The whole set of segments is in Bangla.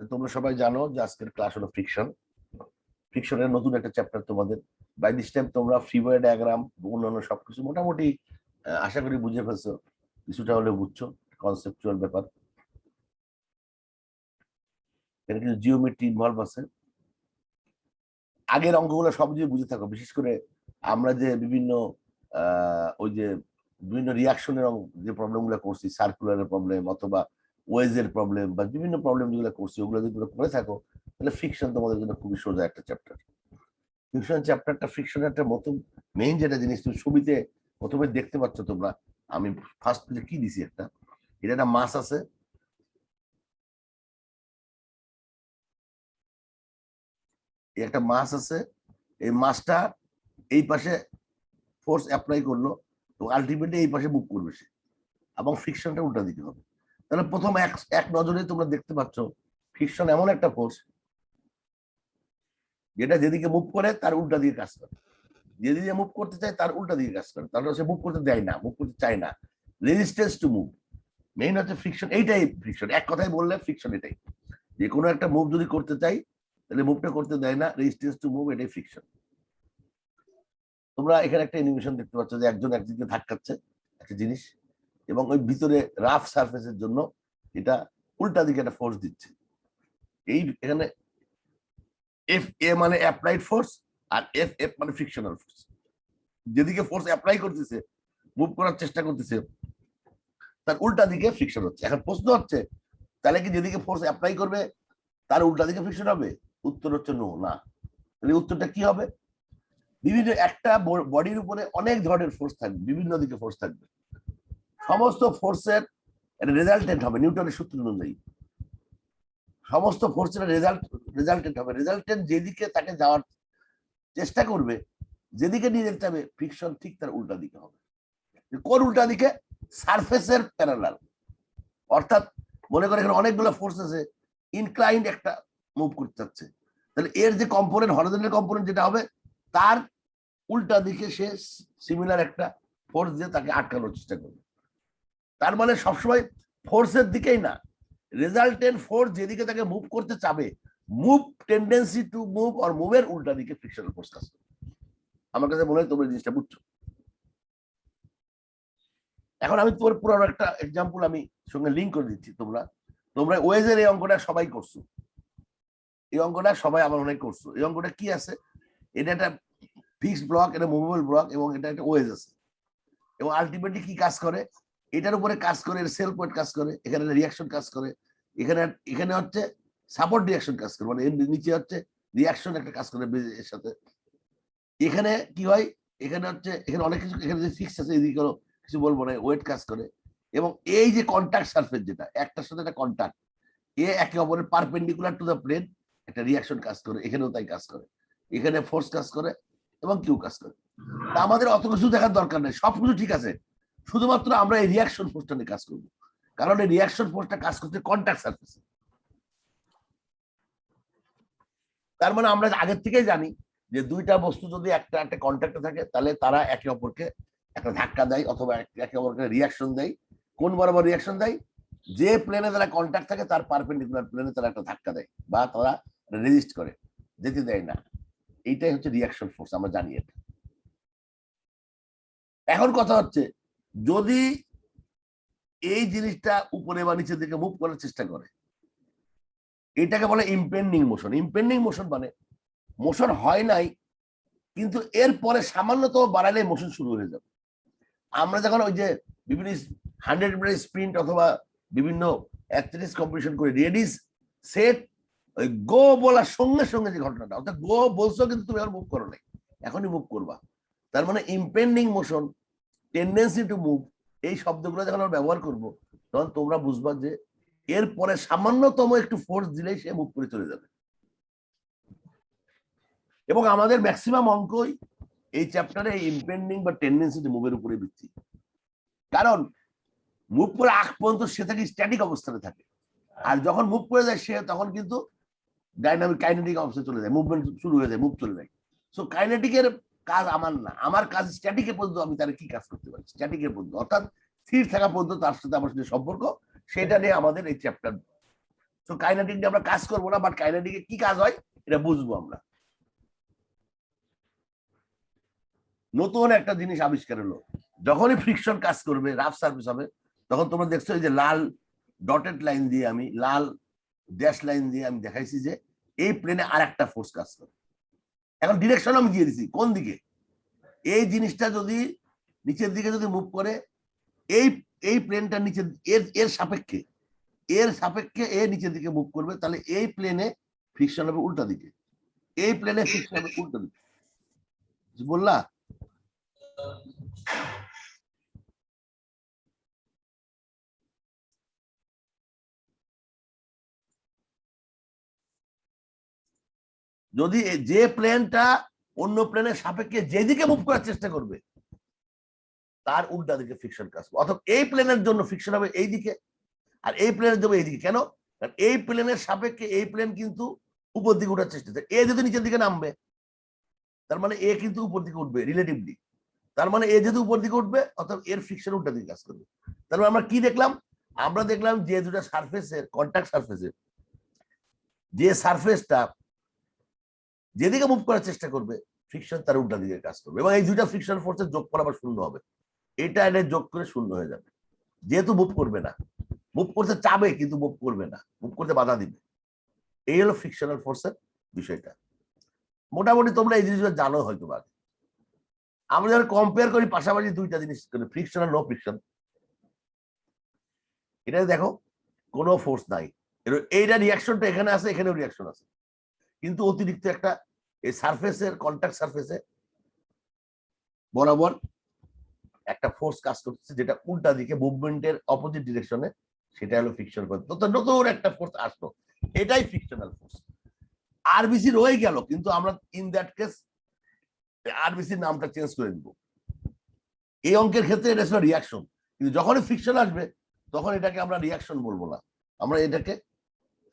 তোমরা সবাই জানো যে আজকের ক্লাস হলো ফ্রিকশন। ফ্রিকশনের নতুন একটা চ্যাপ্টার তোমাদের। বাই দিস টাইম তোমরা ফ্রি বডি ডায়াগ্রাম অন্যান্য সবকিছু মোটামুটি আশা করি বুঝে ফেলছো, কিছুটা হলে বুঝছো কনসেপচুয়াল ব্যাপার। এখানে কিছু জিওমেট্রি ইনভলভ আছে। আগের অঙ্কগুলো সব যদি বুঝে থাকো, বিশেষ করে আমরা যে বিভিন্ন ওই যে বিভিন্ন রিয়াকশনের যে প্রবলেম গুলো করছি, সার্কুলারের প্রবলেম অথবা ওয়েজের প্রবলেম বা বিভিন্ন প্রবলেম যেগুলো করছি, ওগুলো যদি তোমরা করে থাকো তাহলে ফ্রিকশন তোমাদের জন্য খুবই সোজা একটা চ্যাপ্টার। ফ্রিকশন চ্যাপ্টারটা ফ্রিকশনের একটা মতো মেইন যেটা জিনিস তুমি ছবিতে প্রথমে দেখতে পাচ্ছ তোমরা। আমি ফার্স্ট পেজে কি দিছি, এটা একটা মাস আছে, একটা মাস আছে। এই মাসটা এই পাশে ফোর্স অ্যাপ্লাই করলো তো আলটিমেটলি এই পাশে মুভ করবে সে, এবং ফ্রিকশনটা উল্টা দিতে হবে। তাহলে প্রথম এক নজরে তোমরা দেখতে পাচ্ছ ফ্রিকশন এমন একটা ফোর্স যেটা যেদিকে মুভ করে তার উল্টা দিকে কাজ করে, যেদিকে মুভ করতে চায় তার উল্টা দিকে কাজ করে, তাহলে সে মুভ করতে দেয় না, মুভ করতে চায় না। রেজিস্ট্যান্স টু মুভ মেইন হচ্ছে ফ্রিকশন। এইটাই ফ্রিকশন, এক কথায় বললে ফ্রিকশন এটাই। যে কোনো একটা মুভ যদি করতে চাই তাহলে মুভটা করতে দেয় না, রেজিস্ট্যান্স টু মুভ, এটাই ফ্রিকশন। তোমরা এখানে একটা অ্যানিমেশন দেখতে পাচ্ছ যে একজন একদিকে ধাক্কাচ্ছে একটা জিনিস, এবং ওই ভিতরে রাফ সারফেসের জন্য এটা উল্টা দিকে একটা ফোর্স দিচ্ছে। এই এখানে এফ এ মানে অ্যাপ্লাইড ফোর্স, আর এফ এফ মানে ফ্রিকশনাল ফোর্স। যেদিকে ফোর্স অ্যাপ্লাই করতেছে, মুভ করার চেষ্টা করতেছে, তার উল্টা দিকে ফ্রিকশন হচ্ছে। এখন প্রশ্ন হচ্ছে তাহলে কি যেদিকে ফোর্স অ্যাপ্লাই করবে তার উল্টা দিকে ফ্রিকশন হবে? উত্তর হচ্ছে নো, না। তাহলে উত্তরটা কি হবে? বিভিন্ন একটা বডির উপরে অনেক ধরনের ফোর্স থাকবে, বিভিন্ন দিকে ফোর্স থাকবে, সমস্ত ফোর্সের রেজাল্টেন্ট হবে নিউটনের সূত্র অনুযায়ী। সমস্ত ফোর্সের রেজাল্টেন্ট হবে, রেজাল্টেন্ট যেদিকে তাকে যাওয়ার চেষ্টা করবে, যেদিকে নিয়ে যেতে হবে, ফ্রিকশন ঠিক তার উল্টা দিকে হবে। কোন উল্টা দিকে? সারফেসের প্যারালাল। অর্থাৎ মনে করে এখানে অনেকগুলো ফোর্স আছে, ইনক্লাইন্ড একটা মুভ করতে যাচ্ছে, তাহলে এর যে কম্পোনেন্ট, হরিজন্টাল কম্পোনেন্ট যেটা হবে, তার উল্টা দিকে সে সিমিলার একটা ফোর্স দিয়ে তাকে আটকানোর চেষ্টা করবে। তার মানে সবসময় ফোর্সের দিকেই না, রেজাল্টেন্ট ফোর্স যেদিকে তাকে মুভ করতে চাবে, মুভ টেন্ডেন্সি টু মুভ আর মুভের উল্টা দিকে ফ্রিকশনাল ফোর্স কাজ করে। আমার কাছে মনে হয় তোমরা জিনিসটা বুঝছো। এখন আমি তোমার পুরো একটা এক্সাম্পল আমি সঙ্গে লিঙ্ক করে দিচ্ছি। তোমরা তোমরা ওয়েজের এই অঙ্কটা সবাই করছো, এই অঙ্কটা সবাই আমার অনেক করছো। এই অঙ্কটা কি আছে? এটা একটা ফিক্সড ব্লক, এটা মুভেবল ব্লক, এবং এটা একটা ওয়েজ আছে, এবং আলটিমেটলি কি কাজ করে? এটার উপরে কাজ করে, সেলফ ওয়েট কাজ করে, এখানে রিয়াকশন কাজ করে, এখানে এখানে হচ্ছে সাপোর্ট রিয়াকশন কাজ করে, মানে এর নিচে হচ্ছে রিয়াকশন একটা কাজ করে এর সাথে। এখানে কি হয়? এখানে হচ্ছে এখানে অনেক কিছু, এখানে যে ফিক্স আছে এদিকে কিছু বলবো না, ওয়েট কাজ করে। এবং এই যে কন্ট্যাক্ট সারফেস, যেটা একটার সাথে একটা কন্ট্যাক্ট, এ একে অপরের পারপেন্ডিকুলার টু দ্য প্লেন, একটা রিয়াকশন কাজ করে, এখানেও তাই কাজ করে, এখানে ফোর্স কাজ করে এবং কিউ কাজ করে। তা আমাদের অত কিছু দেখার দরকার নেই, সবকিছু ঠিক আছে, শুধুমাত্র আমরা এই রিয়াকশন ফোর্সটা নিয়ে কাজ করবো, কারণ এই রিয়াকশন ফোর্সটা কাজ করছে কন্ট্যাক্ট সারফেসে। তার মানে আমরা আগের থেকেই জানি যে দুইটা বস্তু যদি একটা একটা কন্ট্যাক্টে থাকে তাহলে তারা একে অপরকে একটা ধাক্কা দেয় অথবা একে অপরকে রিয়াকশন দেয়। কোন বরাবর রিয়াকশন দেয়? যে প্লেনে তারা কন্ট্যাক্ট থাকে তার পারপেন্ডিকুলার প্লেনে তারা একটা ধাক্কা দেয় বা তারা রেজিস্ট করে, যেতে দেয় না। এইটাই হচ্ছে রিয়াকশন ফোর্স, আমরা জানি এটা। এখন কথা হচ্ছে যদি এই জিনিসটা উপরে বা নিচের দিকে মুভ করার চেষ্টা করে, এটাকে বলে ইম্পেন্ডিং মোশন। ইম্পেন্ডিং মোশন মানে মোশন হয় নাই, কিন্তু এরপরে সামান্যতম বাড়ালে মোশন শুরু হয়ে যাবে। আমরা যখন ওই যে বিভিন্ন 100 মিটার স্প্রিন্ট অথবা বিভিন্ন অ্যাথলেটিক্স কম্পিটিশন করে রেডিস সেট, ওই গো বলার সঙ্গে সঙ্গে যে ঘটনাটা, অর্থাৎ গো বলছো কিন্তু তুমি আর মুভ করো নাই, এখনই মুভ করবা। তার মানে impending motion, tendency to move, এই শব্দগুলো যখন আমরা ব্যবহার করবো তখন তোমরা বুঝবা যে এরপরে সামান্যতম একটু ফোর্স দিলেই সে মুভ করে চলে যাবে। এবং আমাদের ম্যাক্সিমাম অঙ্কই এই চ্যাপ্টারে ইম্পেন্ডিং বা টেন্ডেন্সি টু মুভের উপরে ভিত্তি, কারণ মুভ করে আগ পর্যন্ত সে থাকে স্ট্যাটিক অবস্থানে থাকে, আর যখন মুভ করে যায় সে তখন কিন্তু ডাইনামিক কাইনেটিক অবস্থায় চলে যায়, মুভমেন্ট শুরু হয়ে যায়, মুভ চলে যায়। সো কাইনেটিকের কাজ আমার না, আমার কাজ স্ট্যাটিকের পর্যন্ত আমি তার কি কাজ করতে পারি, স্ট্যাটিকের পর্যন্ত, অর্থাৎ স্থির থাকা পর্যন্ত তার সাথে আমার সাথে সম্পর্ক, সেটা নিয়ে আমাদের এই চ্যাপ্টার তো কাইনেটিক নিয়ে আমরা কাজ করবো না, বাট কাইনেটিকে কি কাজ হয় এটা বুঝবো আমরা। নতুন একটা জিনিস আবিষ্কার হলো, যখনই ফ্রিকশন কাজ করবে, রাফ সার্ফেস হবে, তখন তোমরা দেখছো এই যে লাল ডটেড লাইন দিয়ে, আমি লাল ড্যাশ লাইন দিয়ে আমি দেখাইছি যে এই প্লেনে আর একটা ফোর্স কাজ করে। এখন ডিরেকশন আমি দিয়ে দিছি কোন দিকে। এই জিনিসটা যদি নিচের দিকে যদি মুভ করে, এই এই প্লেনটা নিচে এর সাপেক্ষে এ নিচের দিকে মুভ করবে, তাহলে এই প্লেনে ফ্রিকশন হবে উল্টা দিকে, এই প্লেনে ফ্রিকশন হবে উল্টা দিকে। বললা যদি যে প্লেনটা অন্য প্লেনের সাপেক্ষে যেদিকে মুভ করার চেষ্টা করবে তার উল্টা দিকে ফ্রিকশন কাজ করবে। অর্থাৎ এই প্লেনের জন্য ফ্রিকশন হবে এই দিকে, আর এই প্লেনের জন্য এইদিকে। কেন? কারণ এই প্লেনের সাপেক্ষে এই প্লেন কিন্তু উপর দিকে উঠার চেষ্টা করছে। এ যদি নিচের দিকে নামবে, তার মানে এ কিন্তু উপর দিকে উঠবে রিলেটিভলি। তার মানে এ যদি উপর দিকে উঠবে, অর্থাৎ এর ফ্রিকশন উল্টা দিকে কাজ করবে। তার মানে আমরা কি দেখলাম? আমরা দেখলাম যে দুটা সারফেসের কন্টাক্ট সারফেসের যে সারফেসটা যেদিকে মুভ করার চেষ্টা করবে, ফ্রিকশন তার উল্টা দিকে কাজ করবে, এবং এই দুইটা ফ্রিকশন ফোর্সের যোগফল আবার শূন্য হবে। এটা এনে যোগ করে শূন্য হয়ে যাবে, যেহেতু মুভ করবে না। মুভ করতে চাবে কিন্তু মুভ করবে না, মুভ করতে বাধা দিবে। এই হলো ফ্রিকশনাল ফোর্সের বিষয়টা। মোটামুটি তোমরা এই জিনিসগুলো জানো হয়তো। আমরা যখন কম্পেয়ার করি পাশাপাশি দুইটা জিনিস, ফ্রিকশন আর নো ফ্রিকশন, এটা দেখো কোনো ফোর্স নাই, এইটা রিয়াকশনটা এখানে আছে, এখানেও রিয়াকশন আছে, কিন্তু অতিরিক্ত একটা এই সারফেসের কন্টাক্ট সারফেসে বরাবর একটা ফোর্স কাজ করতেছে, যেটা উল্টা দিকে মুভমেন্টের অপোজিট ডিরেকশনে, সেটা হলো ফ্রিকশন ফোর্স। তো নতুন একটা ফোর্স আসলো, এটাই ফ্রিকশনাল ফোর্স। আরবিসি রয়ে গেল, কিন্তু আমরা ইন দ্যাট কেস আরবিসির নামটা চেঞ্জ করে দিব। এই অঙ্কের ক্ষেত্রে এটা ছিল রিয়াকশন, কিন্তু যখনই ফ্রিকশন আসবে তখন এটাকে আমরা রিয়াকশন বলবো না, আমরা এটাকে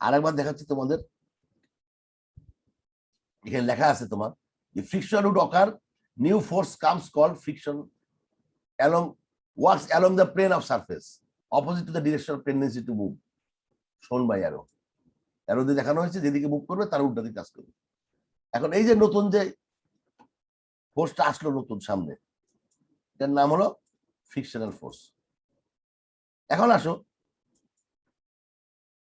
আরেকবার দেখাচ্ছি তোমাদের। এখানে লেখা আছে তোমার যে friction would occur, new force comes called friction along works along the plane of surface opposite to the direction of tendency to move, shown by arrow। Arrow দিয়ে দেখানো হয়েছে যেদিকে মুভ করবে তার উল্টা দিকে কাজ করবে। এখন এই যে নতুন যে ফোর্সটা আসলো নতুন সামনে, এটার নাম হলো ফ্রিকশনাল ফোর্স। এখন আসো,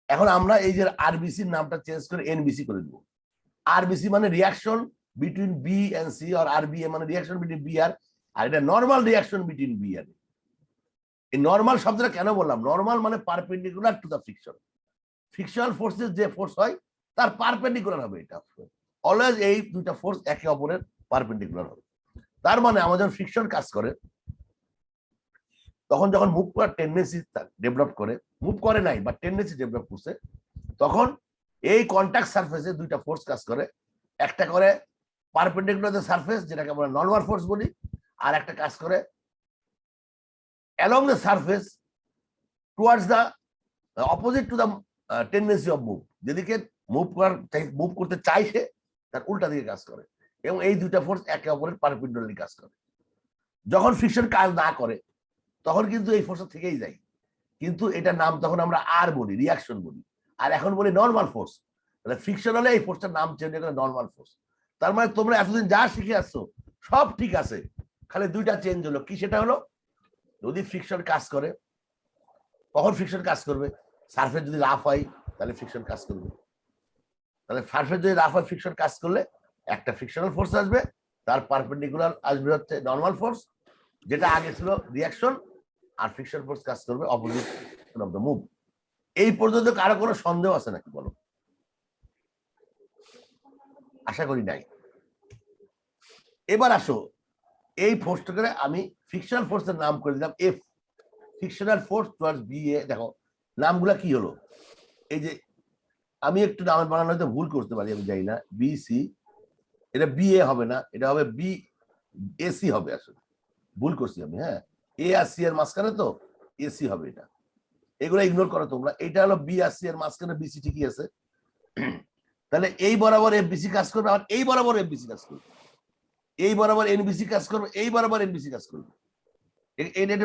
এখন আমরা এই যে আরবিসির নামটা চেঞ্জ করে এনবিসি করে দেবো। আরবিসি মানে reaction between B and C, আর আরবিএ মানে রিয়াকশন বিটুইন বি আর এটা নর্মাল রিয়াকশন বিটুইন বি আর। এই নর্মাল শব্দটা কেন বললাম? নর্মাল মানে perpendicular to the friction. Frictional ফোর্সের যে ফোর্স হয় তার পারপেন্ডিকুলার হবে, এটা অলওয়েজ এই দুইটা ফোর্স একে অপরের পারপেন্ডিকুলার হবে। তার মানে আমাদের ফ্রিকশন কাজ করে তখন যখন মুভ করার টেন্ডেন্সি ডেভেলপ করে, মুভ করে নাই বা টেন্ডেন্সি ডেভেলপ করছে, তখন এই কন্টাক্ট সারফেসে দুইটা ফোর্স কাজ করে। একটা করে পারপেন্ডিকুলার দ্য সারফেস, যেটাকে আমরা নর্মাল ফোর্স বলি, আর একটা কাজ করে along the surface towards the opposite to the tendency of move, যেদিকে মুভ করতে চাইছে তার উল্টা দিকে কাজ করে, এবং এই দুইটা ফোর্স একে অপরের পারপেন্ডিকুলারলি কাজ করে। যখন ফ্রিকশন কাজ না করে তখন কিন্তু এই ফোর্স থেকেই যায়, কিন্তু এটা নাম তখন আমরা আর বলি, রিয়াকশন বলি, আর এখন বলি নর্মাল ফোর্স। তাহলে ফ্রিকশন হলে এই ফোর্সটার নাম চেঞ্জ করে নর্মাল ফোর্স। তার মানে তোমরা এতদিন যা শিখে আসছো সব ঠিক আছে, খালি দুইটা চেঞ্জ হলো। কি সেটা হলো, যদি ফ্রিকশন কাজ করে কখন ফ্রিকশন কাজ করবে? সারফেস যদি রাফ হয় তাহলে ফ্রিকশন কাজ করবে। তাহলে সারফেস যদি রাফ হয়, ফ্রিকশন কাজ করলে একটা ফ্রিকশনাল ফোর্স আসবে, তার পারপেন্ডিকুলার আসবে হচ্ছে নর্মাল ফোর্স, যেটা আগে ছিল রিয়াকশন, আর ফ্রিকশন ফোর্স কাজ করবে অপোজিট অফ দ্য মুভ। এই পর্যন্ত কারো কোনো সন্দেহ আছে নাকি বলো? আশা করি নাই। এবার আসো, এই ফোর্সটাকে আমি ফ্রিকশনাল ফোর্সের নাম করে দিলাম F, frictional force towards B A. দেখো নামগুলা কি হলো, এই যে আমি একটু নামের বানানো হয়তো ভুল করতে পারি, আমি জানি না। বি সি, এটা বি এ হবে না, এটা হবে বি এসি হবে। আসলে ভুল করছি আমি, হ্যাঁ, এ আর সি এর মাঝখানে তো এসি হবে। এটা এগুলো ইগনোর করো তোমরা। এটা হলো বি আর সি এর মাঝখানে বিসি, ঠিকই আছে। তাহলে এই বরাবর এফবিসি কাজ করবে, আর এই বরাবর এফবিসি কাজ করবে, এই বরাবর এনবিসি কাজ করবে, এই বরাবর এনবিসি কাজ করবে। এটা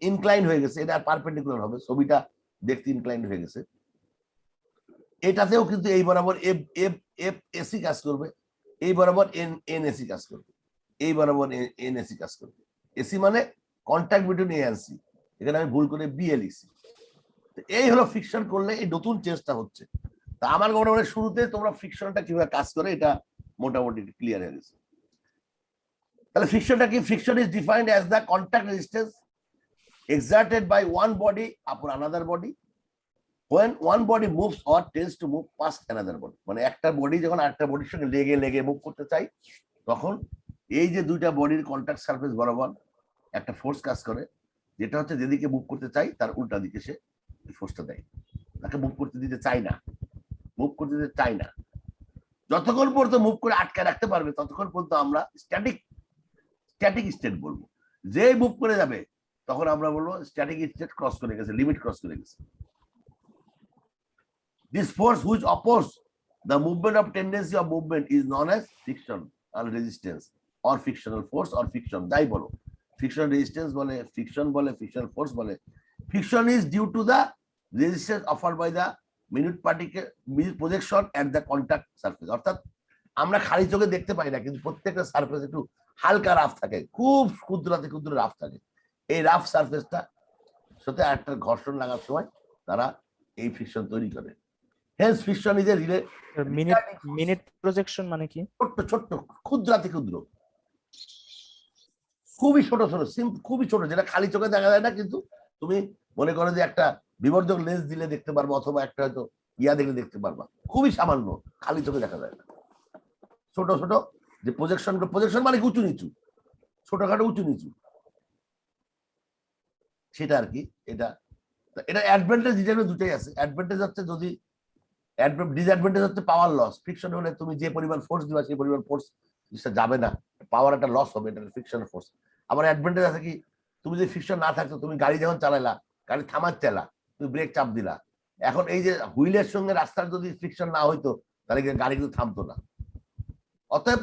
ইনক্লাইন হয়ে গেছে, এটা পারপেন্ডিকুলার হবে, ছবিটা দেখতে ইনক্লাইন হয়ে গেছে। এটাতেও কিন্তু এই বরাবর এফ এফ এফ এসি কাজ করবে, এই বরাবর এন এন এসি কাজ করবে, এই বরাবর এন এসি কাজ করবে। এসি মানে contact between A and C, এখানে আমি ভুল করে বি লিখছি। এই হলো ফ্রিকশন করলে এই নতুন চেঞ্জটা হচ্ছে। তা আমার মোটামুটি শুরুতে তোমরা ফ্রিকশনটা কিভাবে কাজ করে এটা মোটামুটি ক্লিয়ার হয়ে গেছে। তাহলে ফ্রিকশনটা কি? Friction is defined as the contact resistance exerted by one body upon another body when one body moves or tends to move past another body। মানে একটা বডি যখন আরেকটা বডির সঙ্গে লেগে লেগে মুভ করতে চাই, তখন এই যে দুইটা বডির কন্ট্যাক্ট সারফেস বরাবর একটা ফোর্স কাজ করে, যেটা হচ্ছে যেদিকে মুভ করতে চাই তার উল্টা দিকে সে ফোর্সটা দেয়। তাকে মুভ করতে দিতে চাই না, মুভ করতে দিতে চাই না। যতক্ষণ পর্যন্ত মুভ করে আটকে রাখতে পারবে ততক্ষণ পর্যন্ত আমরা স্ট্যাটিক স্টেট বলবো। যে মুভ করে যাবে তখন আমরা বলবো স্ট্যাটিক স্টেট ক্রস করে গেছে, লিমিট ক্রস করে গেছে। This force which opposes the movement of tendency of movement is known as frictional resistance or frictional force or friction। যাই বলো, friction resistance বলে, friction বলে, friction force বলে। Friction is due to the resistance offered by the minute particle projection at the contact surface। অর্থাৎ আমরা খালি চোখে দেখতে পাই না, কিন্তু প্রত্যেকটা সারফেস একটু হালকা রাফ থাকে, খুব ক্ষুদ্রাতে ক্ষুদ্র রাফ থাকে। এই রাফ সারফেসটা সাথে একটা ঘর্ষণ লাগার সময় তারা এই ফ্রিকশন তৈরি করে। Hence friction is a minute projection মানে কি? ছোট্ট ছোট্ট ক্ষুদ্রাতি ক্ষুদ্র, খুবই ছোট ছোট, খুবই ছোট, যেটা খালি চোখে দেখা যায় না, কিন্তু তুমি মনে করো যে একটা বিবর্ধক লেন্স দিলে দেখতে পারবো, অথবা একটা হয়তো ইয়া দেখলে দেখতে পারবা, খুবই সামান্য, খালি চোখে দেখা যায় না। ছোট ছোট যে প্রজেকশন, প্রজেকশন মানে উঁচু নিচু, ছোটখাটো উঁচু নিচু, সেটা আর কি। এটা এটা অ্যাডভান্টেজ ডিসঅ্যাডভান্টেজ দুটোই আছে। অ্যাডভান্টেজ হচ্ছে যদি, ডিসঅ্যাডভান্টেজ হচ্ছে পাওয়ার লস। ফ্রিকশন হলে তুমি যে পরিমাণ ফোর্স দিবা সেই পরিমাণ ফোর্স যাবে না, পাওয়ার একটা লস হবে, এটা ফ্রিকশন ফোর্স। আবার অ্যাডভান্টেজ আছে কি, তুমি যদি ফ্রিকশন না থাকতো, তুমি গাড়ি যখন চালাইলা, গাড়ি থামাচ্ছিলা, তুমি ব্রেক চাপ দিলা, এখন এই যে হুইলের সঙ্গে রাস্তার যদি ফ্রিকশন না হইতো তাহলে গাড়ি কিন্তু থামতো না। অতএব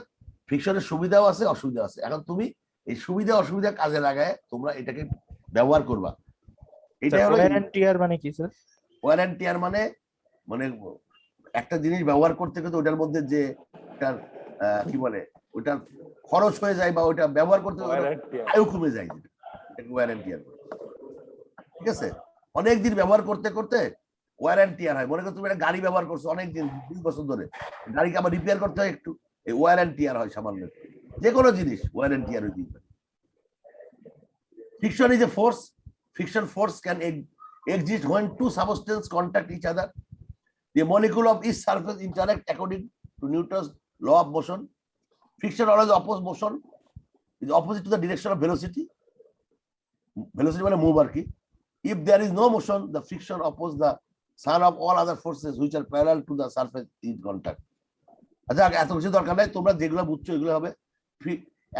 ফ্রিকশনের সুবিধাও আছে অসুবিধা আছে। এখন তুমি এই সুবিধা অসুবিধা কাজে লাগায় তোমরা এটাকে ব্যবহার করবা। এটা হলো ওয়ারেন্টিয়ার মানে কি স্যার? ওয়ারেন্টিয়ার মানে মানে একটা জিনিস ব্যবহার করতে করতে ওটার মধ্যে যে ওটার কি বলে, ওটা খরচ হয়ে যায় বা ওটা ব্যবহার করতে আয়ু কমে যায়, ওয়ারেন্টিয়ার। ঠিক আছে, অনেকদিন ব্যবহার করতে করতে ওয়ারেন্টিয়ার হয়। মনে করো তুমি একটা গাড়ি ব্যবহার করছো অনেকদিন, 20 বছর ধরে, গাড়িকে আবার রিপেয়ার করতে হয় একটু, এই ওয়ারেন্টিয়ার হয় সামান্য। যে কোনো জিনিস ওয়ারেন্টিয়ার হয়ে দিবে। Friction is A force. Friction force can exist when two substances contact each other. The molecule of each surface interact according to Newton's law of motion. Friction always opposes motion, is opposite to the direction of velocity. Velocity মানে move আর কি। If there is no motion, the friction opposes the sum of all other forces which are parallel to the surface in contact. আচ্ছা, এত কিছু দরকার নাই, তোমরা যেগুলো বুঝছো এগুলো হবে।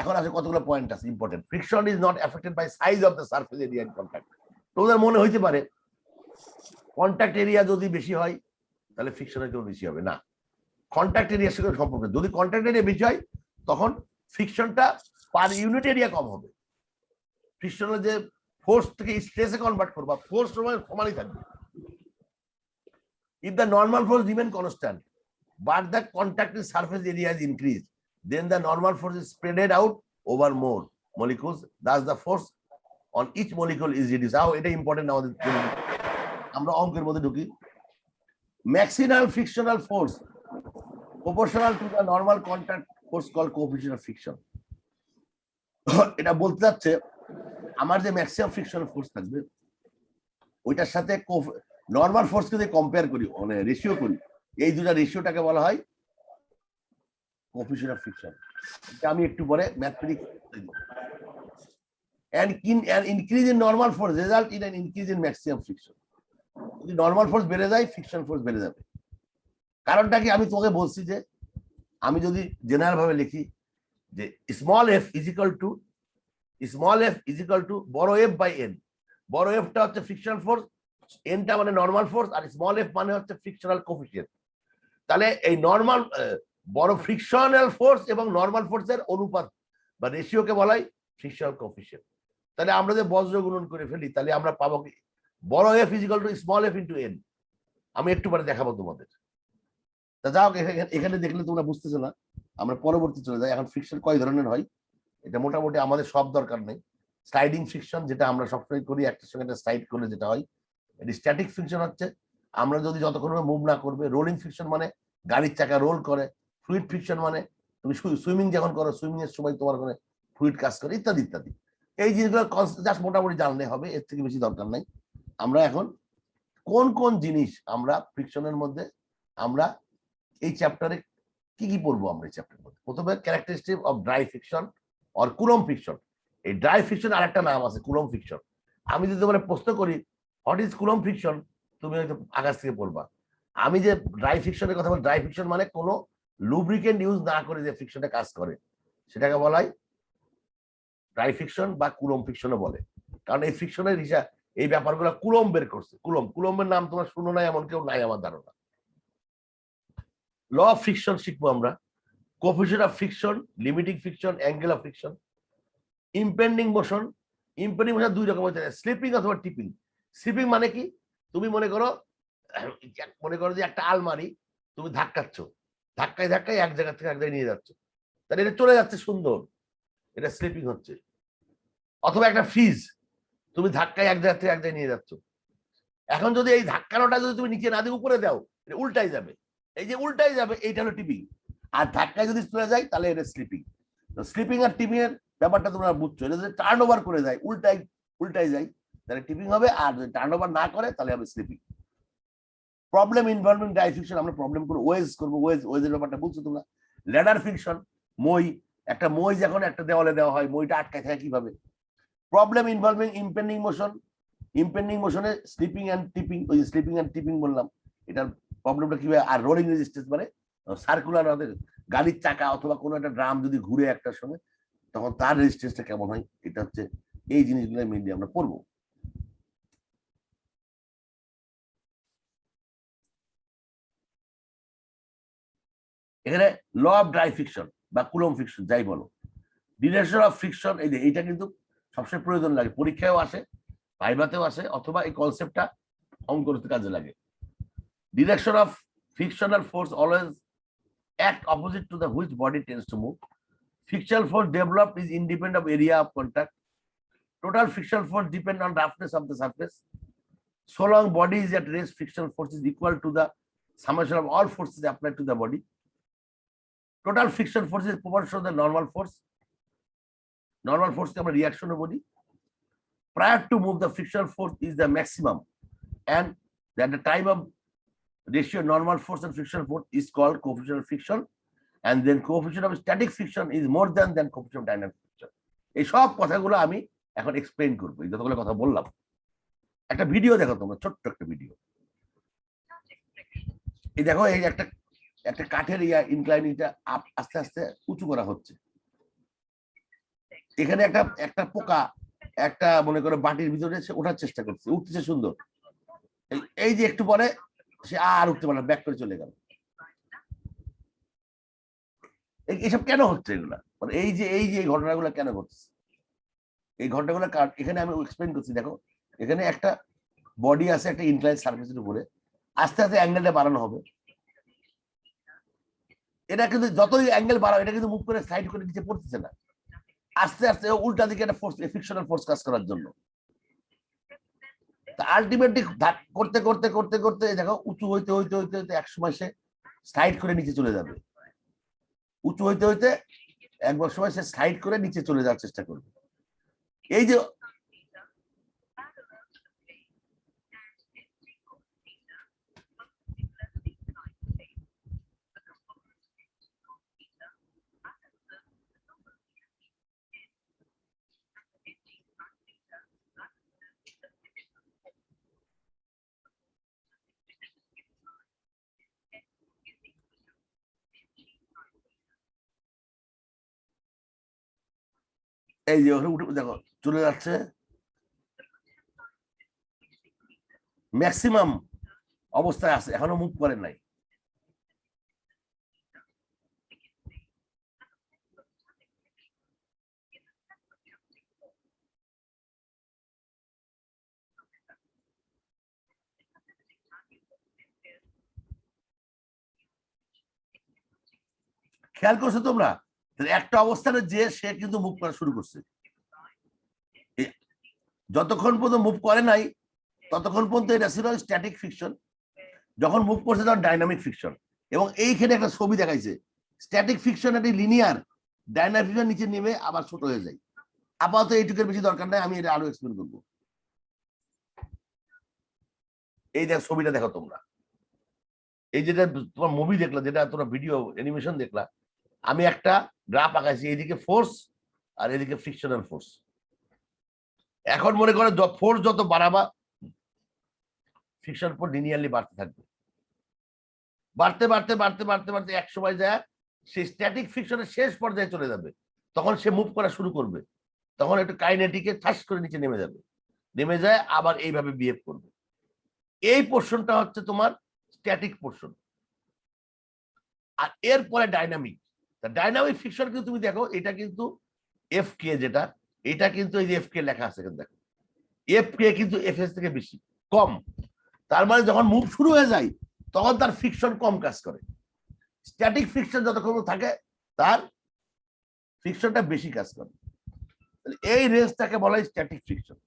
এখন আছে কতগুলো পয়েন্ট আছে important. Friction is not affected by size of the surface area in contact. তোমাদের মনে হইতে পারে কন্টাক্ট এরিয়া যদি বেশি হয় তাহলে ফ্রিকশনের জন্য বেশি হবে না, কন্টাক্ট এরিয়ার সঙ্গে সম্পর্ক। যদি কন্টাক্ট এরিয়া বেশি হয় তখন ফ্রিকশনটা পার ইউনিট এরিয়া কম হবে। ফ্রিকশনের যে ফোর্স থেকে স্ট্রেসে কনভার্ট করবা, ফোর্স সমানই থাকবে। If the normal force remain constant but the contact surface area is increased, then the normal force is spread out over more molecules, thus the force on each molecule is reduced. How এটা ইম্পর্টেন্ট আমাদের, আমরা অঙ্কের মধ্যে ঢুকি। Maximal frictional force proportional to the normal contact force called coefficient of friction। এটা বলতে যাচ্ছে আমার যে ম্যাক্সিমাম ফ্রিকশনাল ফোর্স থাকবে ওইটার সাথে নর্মাল ফোর্সকে যদি কম্পেয়ার করি, মানে রেশিও করি, এই দুটা রেশিওটাকে বলা হয় কোএফিসিয়েন্ট অফ ফ্রিকশন। এটা আমি একটু পরে mathematics and an increase in normal force result in an increase in maximum friction। যদি নর্মাল ফোর্স বেড়ে যায় ফ্রিকশন ফোর্স বেড়ে যাবে। কারণটা কি আমি তোমাকে বলছি যে আমি যদি জেনারেল ভাবে লিখি যে small F is equal to বড় এফ বাই এন। বড় এফটা হচ্ছে ফ্রিকশনাল ফোর্স, এনটা মানে নর্মাল ফোর্স, আর স্মল এফ মানে হচ্ছে ফ্রিকশনাল কোএফিসিয়েন্ট। তাহলে এই নর্মাল বড় ফ্রিকশনাল ফোর্স এবং নর্মাল ফোর্সের অনুপাত বা রেশিওকে বলা হয় ফ্রিকশনাল কোএফিসিয়েন্ট। তাহলে আমরা যে বজ্র গুণন করে ফেলি তাহলে আমরা পাবো কি বড় F is equal to small F into N. আমি একটু পরে দেখাবো তোমাদের। তা যাও এখানে দেখলে তোমরা বুঝতেছো না, আমরা পরবর্তী চলে যাই। এখন ফ্রিকশন কয় ধরনের হয়, এটা মোটামুটি আমাদের সব দরকার নেই। স্লাইডিং ফ্রিকশন যেটা আমরা সবসময় করি, একটার সঙ্গে একটা স্লাইড করলে যেটা হয়, এটি স্ট্যাটিক ফ্রিকশন হচ্ছে আমরা যদি যতক্ষণ মুভ না করবে। রোলিং ফ্রিকশন মানে গাড়ির চাকা রোল করে। ফ্লুইড ফ্রিকশন মানে তুমি সুইমিং যখন করো, সুইমিং এর সময় তোমার ওখানে ফ্লুইড কাজ করে, ইত্যাদি ইত্যাদি। এই জিনিসগুলো জাস্ট মোটামুটি জানলে হবে, এর থেকে বেশি দরকার নাই। আমরা এখন কোন কোন জিনিস আমরা ফ্রিকশনের মধ্যে আমরা এই চ্যাপ্টারে কি কি পড়বো আমরা এই চ্যাপ্টারের মধ্যে। প্রথমে characteristic of dry friction or coulomb friction. এই ড্রাই ফ্রিকশন আরেকটা নাম আছে কুলম্ব ফ্রিকশন। আমি যদি তোমার প্রশ্ন করি হোয়াট ইজ কুলম্ব ফ্রিকশন, তুমি হয়তো আকাশ থেকে পড়বা। আমি যে ড্রাই ফ্রিকশনের কথা বলি, ড্রাই ফ্রিকশন মানে কোনো লুব্রিকেন্ট ইউজ না করে যে ফ্রিকশনটা কাজ করে সেটাকে বলাই ড্রাই ফ্রিকশন বা কুলম্ব ফ্রিকশনও বলে। কারণ এই ফ্রিকশনের হিসাব এই ব্যাপারগুলো কুলম্ব বের করছে। কুলম্বের নাম তোমার শুনো নাই এমন কেউ নাই আমার ধারণা। ল অফ ফ্রিকশন শিখবো আমরা, coefficient of friction, limiting friction, angle of friction, impending motion. Impending motion দুই রকম হতে পারে, স্লিপিং অথবা টিপিং। স্লিপিং মানে কি, তুমি মনে করো যে একটা আলমারি তুমি ধাক্কাচ্ছ, ধাক্কায় ধাক্কায় এক জায়গা থেকে এক জায়গায় নিয়ে যাচ্ছ, তাহলে এটা চলে যাচ্ছে সুন্দর, এটা স্লিপিং হচ্ছে। অথবা একটা ফ্রিজ তুমি ধাক্কায় এক জায়গা থেকে এক জায়গায় নিয়ে যাচ্ছ, এখন যদি এই ধাক্কানোটা যদি তুমি নিচে না দিয়ে উপরে দাও, এটা উল্টাই যাবে। এই যে উল্টাই যাবে এইটা হলো টিপিং। আর ধাক্কায় যদি চলে যায় তাহলে এটা স্লিপিং। তো স্লিপিং আর টিপিং এর ব্যাপারটা তোমরা বুঝছো, এটা যদি টার্ন ওভার করে যায়, উল্টাই যায়, তাহলে টিপিং হবে। আর যদি টার্ন ওভার না করে তাহলে হবে sleeping. Problem involving dry friction, আমরা প্রবলেম করে ওয়েজ করবো, ওয়েজের ব্যাপারটা বুঝছো তোমরা। ল্যাডার ফ্রিকশন, মই, একটা মই যখন একটা দেওয়ালে দেওয়া হয়, মইটা আটকায় থাকে কিভাবে। Problem involving impending motion, impending মোশনে স্লিপিং অ্যান্ড টিপিং, ওই স্লিপিং অ্যান্ড টিপিং বললাম, এটার প্রবলেমটা কিভাবে। আর রোলিং রেজিস্ট্যান্স মানে সার্কুলার, আমাদের গাড়ির চাকা অথবা কোনো একটা ড্রাম যদি ঘুরে একটার সঙ্গে, তখন তার রেজিস্ট্যান্সটা কেমন হয়, এটা হচ্ছে এই জিনিসগুলো মেনলি আমরা পড়বো। এখানে ল অফ ড্রাই ফ্রিকশন বা কুলম্ব ফ্রিকশন যাই বলো, ডিরেকশন অফ ফ্রিকশন, এই যে এইটা কিন্তু সবসময় প্রয়োজন লাগে, পরীক্ষায়ও আসে, ভাইভাতেও আসে, অথবা এই কনসেপ্টটা অঙ্ক করতে কাজে লাগে। Direction of frictional force always act opposite to the which body tends to move. Frictional force developed is independent of area of contact. Total frictional force depends on roughness of the surface. So long body is at rest, frictional force is equal to the summation of all forces applied to the body. Total friction force is proportional to the normal force. Normal force के আমরা reaction বলি। Prior to move, the frictional force is the maximum, and at the time of ratio normal force and friction force is called coefficient of friction, and then coefficient of static friction is more than coefficient of dynamic friction. এই সব কথাগুলো আমি এখন এক্সপ্লেইন করব। এই যতগুলো কথা বললাম, একটা ভিডিও দেখো তোমরা, ছোট্ট একটা ভিডিও। এই দেখো, এই একটা কাঠের ইনক্লাইনিংটা আস্তে আস্তে উঁচু করা হচ্ছে। এখানে একটা পোকা একটা মনে করো বাটির ভিতরে ওঠার চেষ্টা করছে, উঠতেছে সুন্দর। এই যে একটু পরে সে আর উঠতে পারে না, ব্যাক করে চলে গেল। এইসব কেন হচ্ছে এগুলা, মানে এই যে এই ঘটনাগুলো কেন ঘটছে, এই ঘটনাগুলো এখানে আমি এক্সপ্লেইন করছি। দেখো এখানে একটা বডি আছে একটা ইনক্লাইন সারফেসের উপরে, আস্তে আস্তে অ্যাঙ্গেলটা বাড়ানো হবে। এটা কিন্তু যতই অ্যাঙ্গেল বাড়াও, এটা কিন্তু মুভ করে সাইড করে নিচে পড়তেছে না, আস্তে আস্তে উল্টা দিকে একটা ফোর্স, ফ্রিকশনাল ফোর্স কাজ করার জন্য। আলটিমেটলি করতে করতে করতে করতে দেখো উঁচু হইতে হইতে হইতে হইতে এক সময় সে স্লাইড করে নিচে চলে যাবে। উঁচু হইতে হইতে একবার সময় সে স্লাইড করে নিচে চলে যাওয়ার চেষ্টা করবে। এই যে দেখো চলে যাচ্ছে, ম্যাক্সিমাম অবস্থায় আছে, এখনো মুভ করে নাই। খেয়াল করছো তোমরা? একটা অবস্থানে যে সে কিন্তু মুভ করা শুরু করছে, যতক্ষণ পর্যন্ত মুভ করে নাই ততক্ষণ পর্যন্ত এটা ছিল স্ট্যাটিক ফ্রিকশন, যখন মুভ করছে তখন ডাইনামিক ফ্রিকশন। এবং এইখানে একটা ছবি দেখাইছে, স্ট্যাটিক ফ্রিকশন একটি লিনিয়ার, ডাইনামিক ফ্রিকশন নিচে নেমে আবার ছোট হয়ে যায়। আপাতত এইটুকুর বেশি দরকার নাই, আমি এটা আরো এক্সপ্লেন করবো। এই দেখ ছবিটা দেখো তোমরা, এই যেটা তোমার মুভি দেখলা, যেটা তোমরা ভিডিও অ্যানিমেশন দেখলা, আমি একটা গ্রাফ আঁকাইছি, এইদিকে ফোর্স আর এদিকে ফ্রিকশনাল ফোর্স। এখন মনে করে ফোর্স যত বাড়াবা ফ্রিকশন ফোর্স লিনিয়ারলি বাড়তে থাকবে, বাড়তে বাড়তে বাড়তে বাড়তে বাড়তে এক সময় যায় সে স্ট্যাটিক ফ্রিকশনের শেষ পর্যায়ে চলে যাবে। তখন সে মুভ করা শুরু করবে, তখন একটু কাইনেটিকে ঠাস করে নিচে নেমে যাবে, নেমে যায় আবার এইভাবে বিহেভ করবে। এই পোর্শনটা হচ্ছে তোমার স্ট্যাটিক পোর্শন। আর এরপরে ডাইনামিক, ডাইনামিক ফ্রিকশন কিন্তু তুমি দেখো, এটা কিন্তু এফ কে, যেটা এটা কিন্তু এই যে এফ কে লেখা আছে, দেখো এফ কে কিন্তু এফ এস থেকে বেশি কম। তার মানে যখন মুভ শুরু হয়ে যায় তখন তার ফ্রিকশন কম কাজ করে। স্ট্যাটিক ফ্রিকশন যতক্ষণ থাকে তার ফ্রিকশনটা বেশি কাজ করে। এই রেঞ্জটাকে বলা হয় স্ট্যাটিক ফ্রিকশন।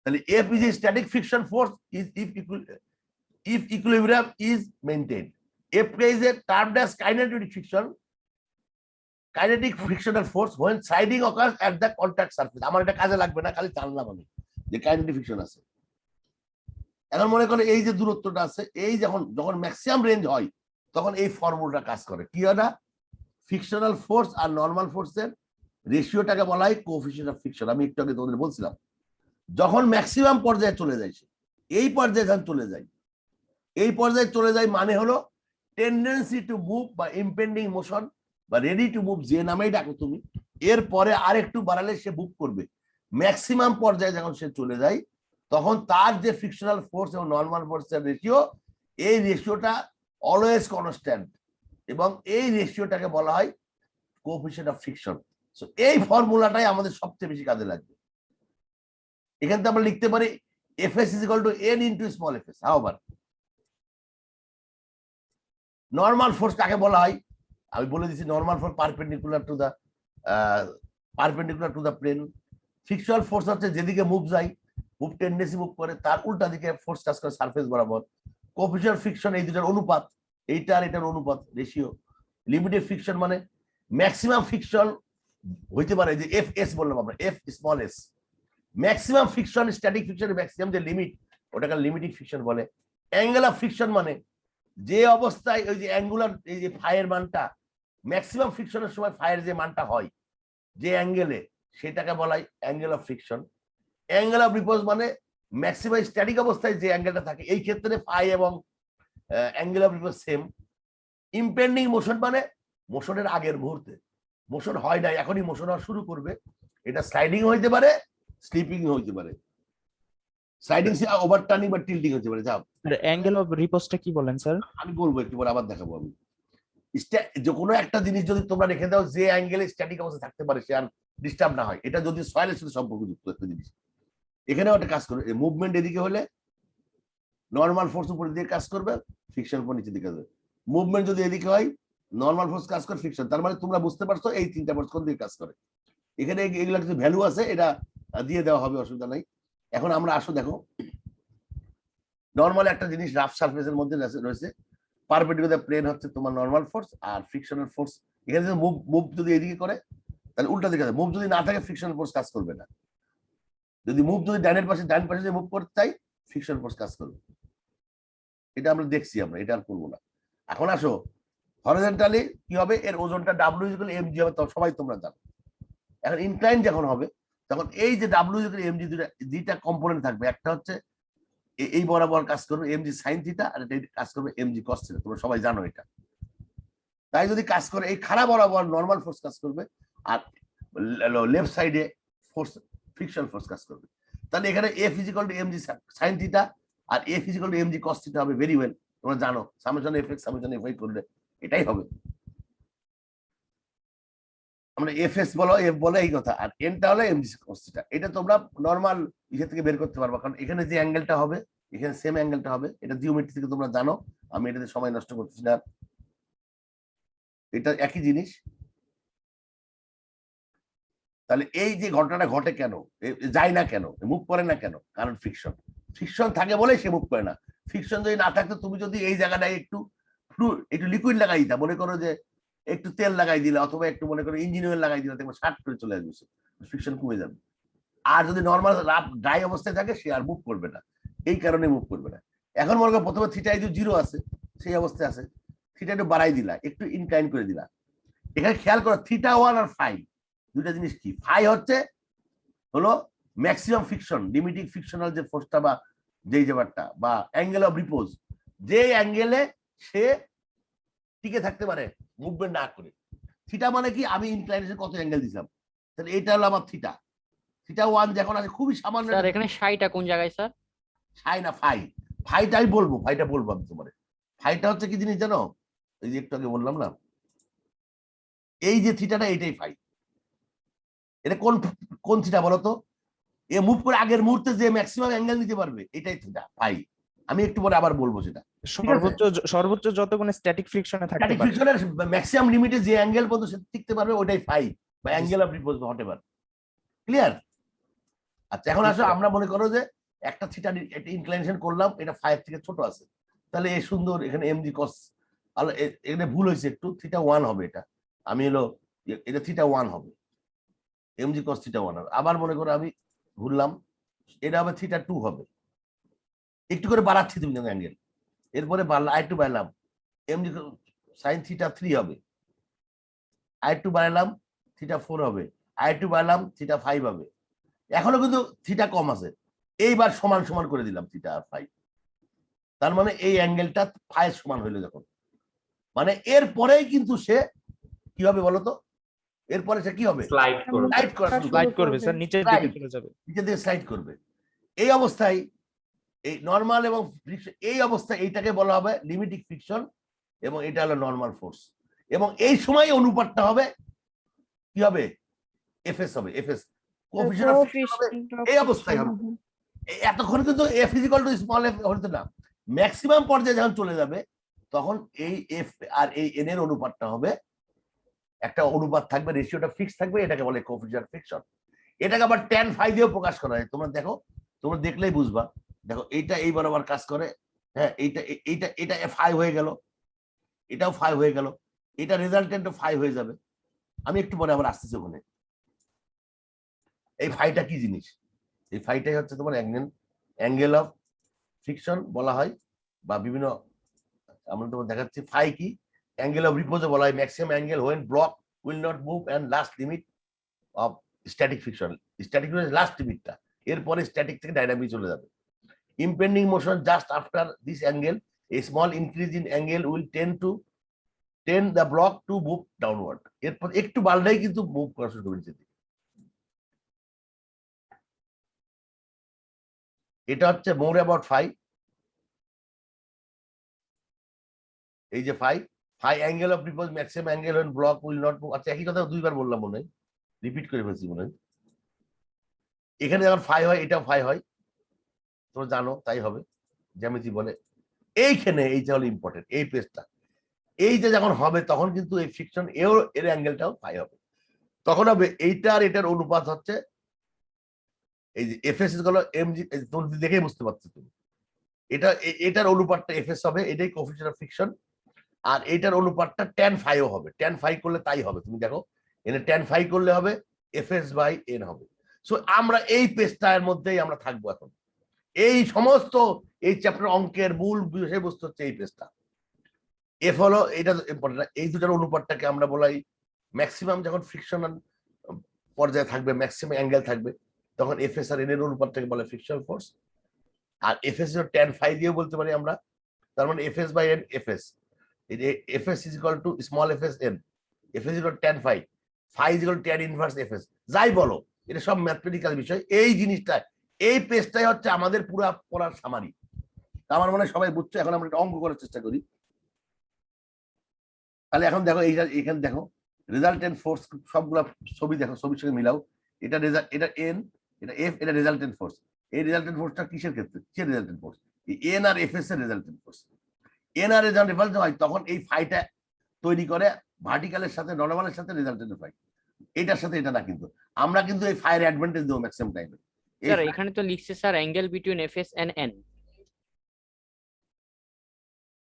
তাহলে F is a static friction force is if equilibrium is maintained. F is a termed as kinetic frictional force when sliding occurs at the contact surface. আমার এটা কাজে লাগবে না, খালি জানলাম আমি যে কাইনেটিক ফ্রিকশন আছে। এখন মনে করে এই যে দূরত্বটা আছে, এই যখন যখন ম্যাক্সিমাম রেঞ্জ হয় তখন এই ফর্মুলাটা কাজ করে। কি হয় না, ফ্রিকশনাল ফোর্স আর নরমাল ফোর্সের রেশিওটাকে বলা হয় কোএফিসিয়েন্ট অফ ফ্রিকশন। আমি একটু আগে তোমাদের বলছিলাম, যখন ম্যাক্সিমাম পর্যায়ে চলে যায়, এই পর্যায়ে যখন চলে যায়, এই পর্যায়ে চলে যায় মানে হলো টেন্ডেন্সি টু মুভ বা ইম্পেন্ডিং মোশন বা রেডি টু মুভ, যে নামেই ডাকো তুমি, এরপরে আর একটু বাড়ালে সে মুভ করবে। ম্যাক্সিমাম পর্যায়ে যখন সে চলে যায় তখন তার যে ফ্রিকশনাল ফোর্স এবং নরমাল ফোর্সের রেশিও, এই রেশিওটা অলওয়েজ কনস্ট্যান্ট, এবং এই রেশিওটাকে বলা হয় কোএফিসিয়েন্ট অফ ফ্রিকশন। সো এই ফর্মুলাটাই আমাদের সবচেয়ে বেশি কাজে লাগবে। এখান থেকে আমরা লিখতে পারি Fs is equal to n into small fs. However, normal force কাকে বলা হয় আমি বলে দিচ্ছি, normal force perpendicular to the plane. Frictional force হচ্ছে যেদিকে মুভ যায়, মুভ টেন্ডেন্সি মুভ করে, তার উল্টা দিকে ফোর্স কাজ করে সারফেস বরাবর। কোএফিসিয়েন্ট ফ্রিকশন এই দুটার অনুপাত, এইটা আর এটার অনুপাত, রেশিও। লিমিটেড ফ্রিকশন মানে ম্যাক্সিমাম ফ্রিকশন হইতে পারে, যে এফ এস বললাম আমরা, F small S, maximum friction, static ফ্রিকশনের ম্যাক্সিমাম যে লিমিট, ওটাকে লিমিটিং ফ্রিকশন বলে। অ্যাঙ্গেল অফ ফ্রিকশন মানে যে অবস্থায় ওই যে অ্যাঙ্গুলার, এই যে ফায়ের মানটা, ম্যাক্সিমাম ফ্রিকশনের সময় ফায়ের যে মানটা হয় যে অ্যাঙ্গেলে, সেটাকে বলা হয় angle of friction. Angle of repose মানে ম্যাক্সিমাম স্ট্যাটিক অবস্থায় যে অ্যাঙ্গেলটা থাকে, এই ক্ষেত্রে ফাই এবং angle of repose same. Impending motion মানে মোশনের আগের মুহূর্তে, মোশন হয় নাই, এখনই মোশন হওয়া শুরু করবে, এটা স্লাইডিং হইতে পারে, স্লিপিং হইতে পারে, স্লাইডিং ওভারটার্নিং বা টিল্টিং হতে পারে। যাও, অ্যাঙ্গেল অফ রিপোজটা কি বলেন স্যার? আমি বলবো একটু পরে, আবার দেখাবো আমি। যে কোনো একটা জিনিস যদি তোমরা রেখে দাও যে অ্যাঙ্গেলে স্ট্যাটিক অবস্থা থাকতে পারে, সে আর ডিস্টার্ব না হয়, এটা যদি সয়েলের সাথে সম্পর্কযুক্ত একটা জিনিস, এখানেও একটা কাজ করবে। মুভমেন্ট এদিকে হলে নরমাল ফোর্স উপরের দিকে কাজ করবে, ফ্রিকশন উপর নিচে দিকে আসবে। মুভমেন্ট যদি এদিকে হয়, নরমাল ফোর্স কাজ করে, ফ্রিকশন। তার মানে তোমরা বুঝতে পারছো এই তিনটা ফোর্স কোন দিকে কাজ করে। এখানে এগুলো কিছু ভ্যালু আছে, এটা দিয়ে দেওয়া হবে, অসুবিধা নাই। এখন আমরা আসো, দেখো নরমাল একটা জিনিস রাফ সারফেসের মধ্যে রয়েছে, পারপেন্ডিকুলার প্লেন হচ্ছে তোমার নরমাল ফোর্স, আর ফ্রিকশনাল ফোর্স এখানে যদি মুভ যদি এদিকে করে তাহলে উল্টা দিকে, মুভ যদি না থাকে ফ্রিকশনাল ফোর্স কাজ করবে না। যদি মুভ যদি ডাইন পাশে মুভ করতে চাই, ফ্রিকশনাল ফোর্স কাজ করবে। এটা আমরা দেখছি, আমরা এটা আর করবো না। এখন আসো হরিজন্টালি কি হবে, এর ওজনটা ডাব্লিউ ইকুয়াল এমজি হবে, সবাই তোমরা জানো। এখন ইনক্লাইন যখন হবে তখন এই যে ডাব্লিউ ইকুয়াল এমজি দুইটা কম্পোনেন্ট থাকবে, একটা হচ্ছে এই বরাবর কাজ করবে এমজি সাইন থিটা, আর এটা কাজ করবে এমজি কস থিটা, তোমরা সবাই জানো এটা। তাই যদি কাজ করে এই খাড়া বরাবর নরমাল ফোর্স কাজ করবে, আর লেফট সাইডে ফোর্স ফ্রিকশনাল ফোর্স কাজ করবে। তাহলে এখানে F is equal to mg sine theta আর F is equal to mg cos theta হবে। ভেরি ওয়েল, তোমরা জানো summation F X summation F Y করলে এটাই হবে। আমরা এফ এস বলো, এফ বলো, এই কথা। আর এনটা হলো এমজি কস থিটা, এটা তোমরা নরমাল ইসে থেকে বের করতে পারবা, কারণ এখানে যে অ্যাঙ্গেলটা হবে এখানে সেম অ্যাঙ্গেলটা হবে। এটা জিওমেট্রি থেকে তোমরা জানো, আমি এটাতে সময় নষ্ট করতেছি না। এটা একই জিনিস। তাহলে এই যে ঘটনাটা ঘটে কেন, যায় না কেন, মুভ করে না কেন? কারণ ফ্রিকশন। ফ্রিকশন থাকে বলে সে মুভ করে না। ফ্রিকশন যদি না থাকতো, তুমি যদি এই জায়গাটায় একটু একটু লিকুইড লাগাই দিতা, মনে করো যে একটু তেল লাগাই দিলে, অথবা একটু মনে করো ইঞ্জিন অয়েল লাগাই দিলে, দেখবে শার্ট করে চলে আসবে, ফ্রিকশন কমে যাবে। আর যদি নর্মাল রাফ ড্রাই অবস্থায় থাকে, সে আর মুভ করবে না। এই কারণে মুভ করবে না। এখন মনে করো প্রথমে থিটা এই যে 0 আছে, সেই অবস্থায় আছে, থিটা একটু বাড়াই দিলা, একটু ইনক্লাইন করে দিলা। এখানে খেয়াল করো থিটা 1 আর ফাই দুইটা জিনিস কি। ফাই হলো ম্যাক্সিমাম ফ্রিকশন, লিমিটিং ফ্রিকশনাল যে ফোর্সটা বা যেই ব্যাপারটা, বা অ্যাঙ্গেল অফ রিপোজ, যে অ্যাঙ্গেলে সে টিকে থাকতে পারে মুভমেন্ট না করে। থিটা মানে কি, আমি ইনক্লাইনেশন কত অ্যাঙ্গেল দিলাম, তাহলে এটা হলো আমার থিটা। থিটা 1 যখন আছে খুবই সামান্য। স্যার এখানে সাইটা কোন জায়গায় স্যার? ফাই না ফাই, ফাইটা আমি বলবো, ফাইটা বলবো আমি তোমার। ফাইটা হচ্ছে কি জিনিস জানো, এই যে একটু আগে বললাম না, এই যে থিটাটা, এটাই ফাই। এটা কোন কোন থিটা বলো তো? এ মুভ করে আগের মুহূর্তে যে ম্যাক্সিমাম অ্যাঙ্গেল নিতে পারবে, এটাই থিটা ফাই। আমি একটু পরে আবার বলবো সেটা। সর্বোচ্চ যতক্ষণ স্ট্যাটিক ফ্রিকশনে থাকতে স্ট্যাটিক পারে, ফ্রিকশনের ম্যাক্সিমাম লিমিটে যে অ্যাঙ্গেল পর্যন্ত সে টিকতে পারবে, ওটাই ফাই বা অ্যাঙ্গেল অফ রিপোজ হতে পারে। ক্লিয়ার? আচ্ছা, এখন আসলে আমরা মনে করো যে একটা থিটা একটা ইনক্লাইনেশন করলাম, এটা ফাই থেকে ছোট আছে, তাহলে এই সুন্দর এখানে এমজি কস, এখানে ভুল হয়েছে একটু, থিটা 1 হবে এটা। আমি হলো এটা থিটা 1 হবে, এমজি কস থিটা 1 হবে। আবার মনে করো আমি ঘুরলাম, এটা হবে থিটা 2 হবে। একটু করে বাড়াচ্ছি তুমি অ্যাঙ্গেল, এরপরে বাড়লাম, আরেকটু বাড়লাম, এমজি সাইন থিটা 3 হবে। আরেকটু বাড়ালাম, থিটা 4 হবে। আরেকটু বাড়লাম, থিটা 5 হবে। এখনো কিন্তু থিটা কম আছে, এইবার সমান সমান করে দিলাম থিটা আর ফাই। তার মানে এই অ্যাঙ্গেলটা ফাইয়ের সমান হইলো যখন, মানে এরপরেই কিন্তু সে কি হবে বলতো? এরপরে সে কি হবে? স্লাইড করবে। স্লাইড করবে স্যার, নিচের দিকে চলে যাবে। নিচের দিকে স্লাইড করবে। এই অবস্থায় এই নরমাল এবং এই অবস্থায় এইটাকে বলা হবে লিমিটিং ফ্রিকশন, এবং এটা হলো নরমাল ফোর্স। এবং এই সময় অনুপাতটা হবে কি হবে? এফএস হবে। এফএস কোএফিশিয়েন্ট অফ ফ্রিকশন হবে এই অবস্থায় হবে। এতক্ষণ কিন্তু F equal to small F হতো না। ম্যাক্সিমাম পর্যায়ে যখন চলে যাবে, তখন এই এফ আর এই এন এর অনুপাতটা হবে, একটা অনুপাত থাকবে, রেশিওটা ফিক্স থাকবে, এটাকে বলে কোএফিশিয়েন্ট অফ ফ্রিকশন। এটাকে আবার tan ফাই দিয়েও প্রকাশ করা হয়। তোমরা দেখো, তোমরা দেখলেই বুঝবা। দেখো এইটা এই বরাবর কাজ করে, হ্যাঁ, এইটা এইটা এটা ফাই হয়ে গেল, এটাও ফাই হয়ে গেল, এটা রেজাল্টেন্টও ফাই হয়ে যাবে। আমি একটু পরে আবার আসতেছি ওখানে। এই ফাইটা কি জিনিস? এই ফাইটাই হচ্ছে তোমার অ্যাঙ্গেল অফ ফ্রিকশন বলা হয়, বা বিভিন্ন, আমরা তোমার দেখাচ্ছি ফাই কি। অ্যাঙ্গেল অফ রিপোজে বলা হয় maximum angle when block will not move and last limit of static friction. Static last লিমিটটা, এরপরে স্ট্যাটিক থেকে ডাইনামিক চলে যাবে। Impending motion just after this angle, a small increase in angle will tend the block to move downward. এরপর একটু বাড়লেই কিন্তু মুভ করা শুরু করেছে। এটা হচ্ছে মোর অ্যাবাউট ফাই। এই যে phi angle of repose maximum angle when block will not move. আচ্ছা, একই কথা দুইবার বললাম মনে হয়, রিপিট করে ফেলছি মনে হয়। এখানে যখন ফাই হয়, এটাও ফাই হয়, তোমরা জানো, তাই হবে, জ্যামিতি বলে। এইখানে এইটা হলো ইম্পর্টেন্ট, এই পেজটা, এই যে যখন হবে, তখন কিন্তু এই ফ্রিকশন এর অ্যাঙ্গেলটাও ফাই হবে। তখন হবে এইটা আর এটার অনুপাত হচ্ছে এই যে এফএস গুলো এমজি, তোমরা দেখেই বুঝতে পারছো তুমি। এটার অনুপাতটা এফএস হবে, এটাই কোএফিশিয়েন্ট অফ ফ্রিকশন। আর এটার অনুপাতটা tan ফাইও হবে। tan ফাই করলে তাই হবে, তুমি দেখো এখানে tan ফাই করলে হবে এফএস বাই এন হবে। সো আমরা এই পেজটার মধ্যেই আমরা থাকবো এখন। এই সমস্ত এই চ্যাপ্টার অঙ্কের মূল বিষয়বস্তু হচ্ছে এই পেজটা। এফ হলো এটা ইম্পর্টেন্ট। এই দুটার অনুপাতটাকে আমরা বলাই ম্যাক্সিমাম, যখন ফ্রিকশনাল পর্যায়ে থাকবে, ম্যাক্সিমাম অ্যাঙ্গেল থাকবে, তখন এফএস আর এন এর অনুপাতটাকে বলে ফ্রিকশনাল ফোর্স। আর এফএস এর tan ফাই দিয়েও বলতে পারি আমরা। তার মানে FS by N, FS FS is equal to small FS N, FS is equal to tan phi, phi is equal to tan inverse FS. যাই বলো, এটা সব ম্যাথমেটিক্যাল বিষয়। এই জিনিসটা, এই পেজটাই হচ্ছে আমাদের পুরো পড়ার সামারি। আমার মনে হয় সবাই বুঝছো। এখন আমরা একটা অঙ্ক করার চেষ্টা করি। তাহলে এখন দেখো, এইটা এখানে দেখো রেজাল্টেন্ট ফোর্স, সবগুলা ছবি দেখো, ছবির সঙ্গে মিলাও। এটা এটা এন, এটা এফ, এটা রেজাল্টেন্ট ফোর্স। এই রেজাল্টেন্ট ফোর্সটা কিসের ক্ষেত্রে? কিসের রেজাল্টেন্ট ফোর্স? এন আর এফ এস এর রেজাল্টেন্ট ফোর্স। এন আর যখন রেজাল্ট হয় তখন এই ফাইটা তৈরি করে ভার্টিক্যালের সাথে নরমালের সাথে রেজাল্টেন্ট ফাই, এটার সাথে এটা না। কিন্তু আমরা কিন্তু এই ফায়ার অ্যাডভান্টেজ দেবো ম্যাক্সিমাম টাইমে। স্যার এখানে তো লিখছে sir angle between FS and N.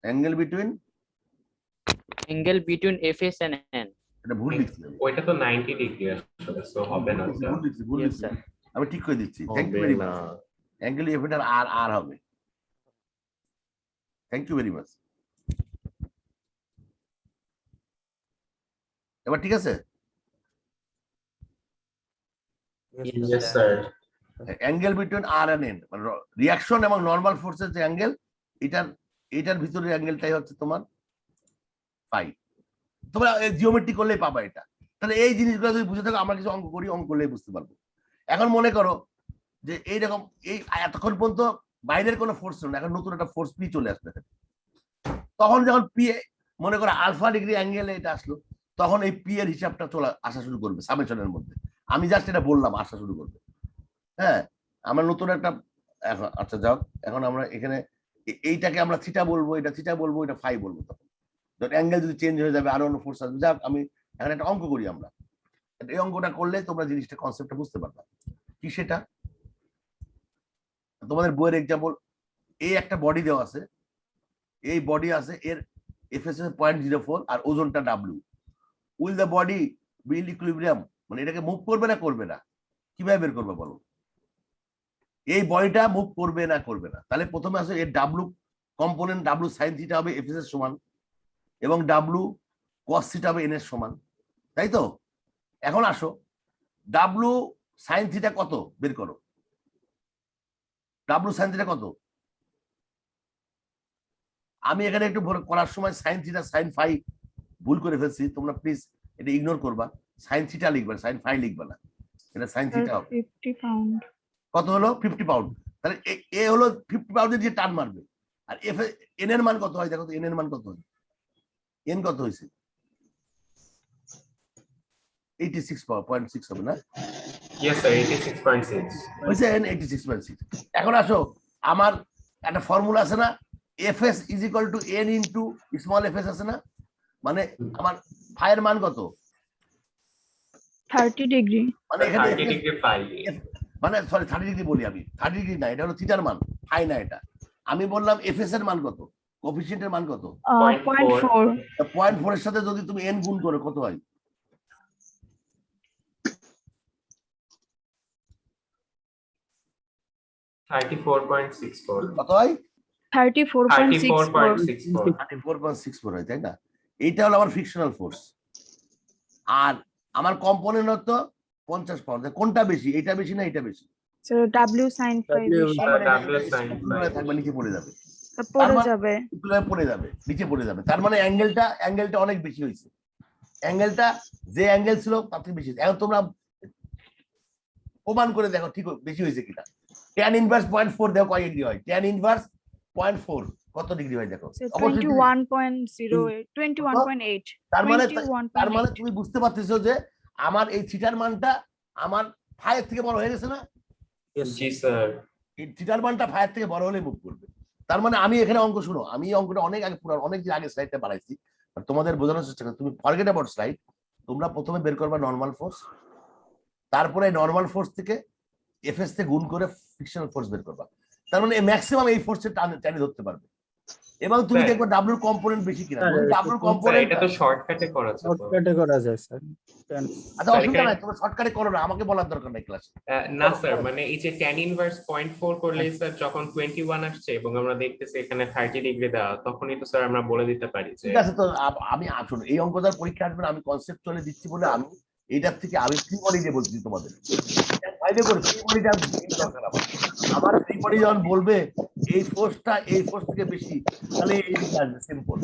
Angle between angle between FS and N. এটা ভুল লিখছি আমি। ওইটা তো 90 ডিগ্রি আসলে, সো হবে না স্যার। ভুল Yes, লিখছি। sir. আমি ঠিক করে দিচ্ছি। Thank you very much. Angle এফেটার আর আর হবে। Thank you very much. এবার ঠিক আছে। Yes sir. Angle between R and N, মানে রিঅ্যাকশন এবং নরমাল ফোর্সের যে অ্যাঙ্গেল, এটার ভিতরে অ্যাঙ্গেলটাই হচ্ছে তোমার ফাই। তোমরা জিওমেট্রি করলেই পাবা এটা। তাহলে এই জিনিসগুলো যদি বুঝে থাকো, আমরা কিছু অঙ্ক করি, অঙ্ক করলেই বুঝতে পারবো। এখন মনে করো যে এইরকম এই এতক্ষণ পর্যন্ত বাইরের কোনো ফোর্স ছিল না, এখন নতুন একটা ফোর্স পি চলে আসবে। তখন যখন পি মনে করো আলফা ডিগ্রি অ্যাঙ্গেলে এটা আসলো, তখন এই পি এর হিসাবটা আসা শুরু করবে সামেশনের মধ্যে। আমি জাস্ট এটা বললাম, আসা শুরু করবে। হ্যাঁ, আমরা নতুন একটা এখন আচ্ছা যাও, এখন আমরা এখানে এইটাকে আমরা থিটা বলবো, এটা থিটা বলবো, এটা ফাই বলবো। তখন অ্যাঙ্গেল যদি চেঞ্জ হয়ে যাবে, আরো অন্য ফোর্স আসবে। যাক, আমি এখন একটা অঙ্ক করি আমরা। এই অঙ্কটা করলে তোমরা জিনিসটা কনসেপ্টটা বুঝতে পারবে। কি সেটা তোমাদের বইয়ের এক্সাম্পল, এই একটা বডি দেওয়া আছে, এই বডি আছে, এর এফএস 0.04 আর ওজনটা W. Will the body bill equilibrium, মানে এটাকে মুভ করবে না করবে না, কিভাবে বের করবে বলো? এই বডিটা মুভ করবে না করবে না, তাহলে প্রথমে আসে এর W component, W sine theta হবে এফএস এর সমান, এবং ডাব্লিউ কস থিটা হবে এন এর সমান, তাই তো? এখন আসো, ডাব্লিউ সাইন থিটা কত বের করো। ডাব্লিউ সাইন থিটা কত? আমি এখানে একটু করার সময় সাইন থিটা সাইন ফাই ভুল করে ফেলছি, তোমরা প্লিজ এটা ইগনোর করবা। সাইন থিটা লিখবা, সাইন ফাই লিখবা না, এটা সাইন থিটা হবে। 50 পাউন্ড। কত হলো? 50 পাউন্ড। তাহলে এ হলো 50 পাউন্ডের যে টান মারবে। আর এফ এন এর মান কত হয় দেখো তো, এন এর মান কত হয়? এন কত হয়েছে? 86.6 হবে না? ইয়েস স্যার, 86.6 হয়েছে এন 86.6। এখন আসো, আমার একটা ফর্মুলা আছে না, FS is equal to N into small FS আছে না? মানে আমার ফাইয়ের মান কত? 30 ডিগ্রি। মানে এখানে 30 ডিগ্রি ফাই। মানে সরি 30 ডিগ্রি বলি আমি, 30 ডিগ্রি না, এটা হলো থিটার মান, ফাই না এটা। আমি বললাম এফএস এর মান কত, কোএফিসিয়েন্টের মান কত? 0.4। 0.4 এর সাথে যদি তুমি এন গুণ করো কত হয়? কত হয়? 34.64। 34.64 হয়, তাই না? এইটা হলো আমার ফ্রিকশনাল ফোর্স। আর আমার কম্পোনেন্ট হতো 50 পাউন্ড। কোনটা বেশি, এটা বেশি না এটা বেশি? So W sin phi বেশি। থাকবে, নিচে পড়ে যাবে, পড়ে যাবে। পড়ে যাবে, নিচে পড়ে যাবে। তার মানে অ্যাঙ্গেলটা অনেক বেশি হয়েছে। অ্যাঙ্গেলটা যে অ্যাঙ্গেল ছিল তার থেকে বেশি। এখন তোমরা প্রমাণ করে দেখো ঠিক বেশি হয়েছে কিনা। tan ইনভার্স 0.4 দেখো কয় ডিগ্রি হয়? tan ইনভার্স 0.4 কত ডিগ্রি হয় দেখো? 21.08 21.8। তার মানে তুমি বুঝতে পারতেছো যে আমার এই থিটার মানটা আমার ফাইয়ের থেকে বড় হয়ে গেছে না? জি স্যার। এই থিটার মানটা ফাইয়ের থেকে বড় হলে মুভ করবে। তার মানে আমি এখানে অঙ্ক শুনো, আমি এই অঙ্কটা অনেক আগে অনেক দিন আগে স্লাইডটা বানাইছি, তোমাদের বোঝানোর চেষ্টা করি। তুমি ফরগেট অ্যাবাউট স্লাইড, তোমরা প্রথমে বের করবা নরমাল ফোর্স, তারপরে নরমাল ফোর্স থেকে এফএস তে গুণ করে ফ্রিকশনাল ফোর্স বের করবা। তার মানে ম্যাক্সিমাম এই ফোর্সের টানে ধরতে পারবে। এবং তুমি দেখবে ডাব্লিউ কম্পোনেন্ট বেশি কিনা। ডাব্লিউ কম্পোনেন্ট এটা তো শর্টকাটে করা যায়। শর্টকাটে করা যায় স্যার। আচ্ছা, অসুবিধা নাই, তুমি শর্টকাটে করো না, আমাকে বলার দরকার নাই ক্লাসে। না স্যার, মানে এই যে tan ইনভার্স 0.4 করলে স্যার যখন 21 আসছে এবং আমরা দেখতেছি এখানে 30 ডিগ্রি দেওয়া, তখনই তো স্যার আমরা বলে দিতে পারি যে ঠিক আছে। তো আমি আসুন, এই অঙ্কটার পরীক্ষা আসবে না, আমি কনসেপ্টুয়ালি দিচ্ছি বলে আমি এইটার থেকে আমি ফ্রি বডি দিয়ে বলছি তোমাদের। ফাইলে করে ফ্রি বডিটা দরকার আমার ফ্রি বডি যখন বলবে এই ফোর্সটা এই ফোর্স থেকে বেশি, তাহলে এই দিকে আসবে সিম্পল।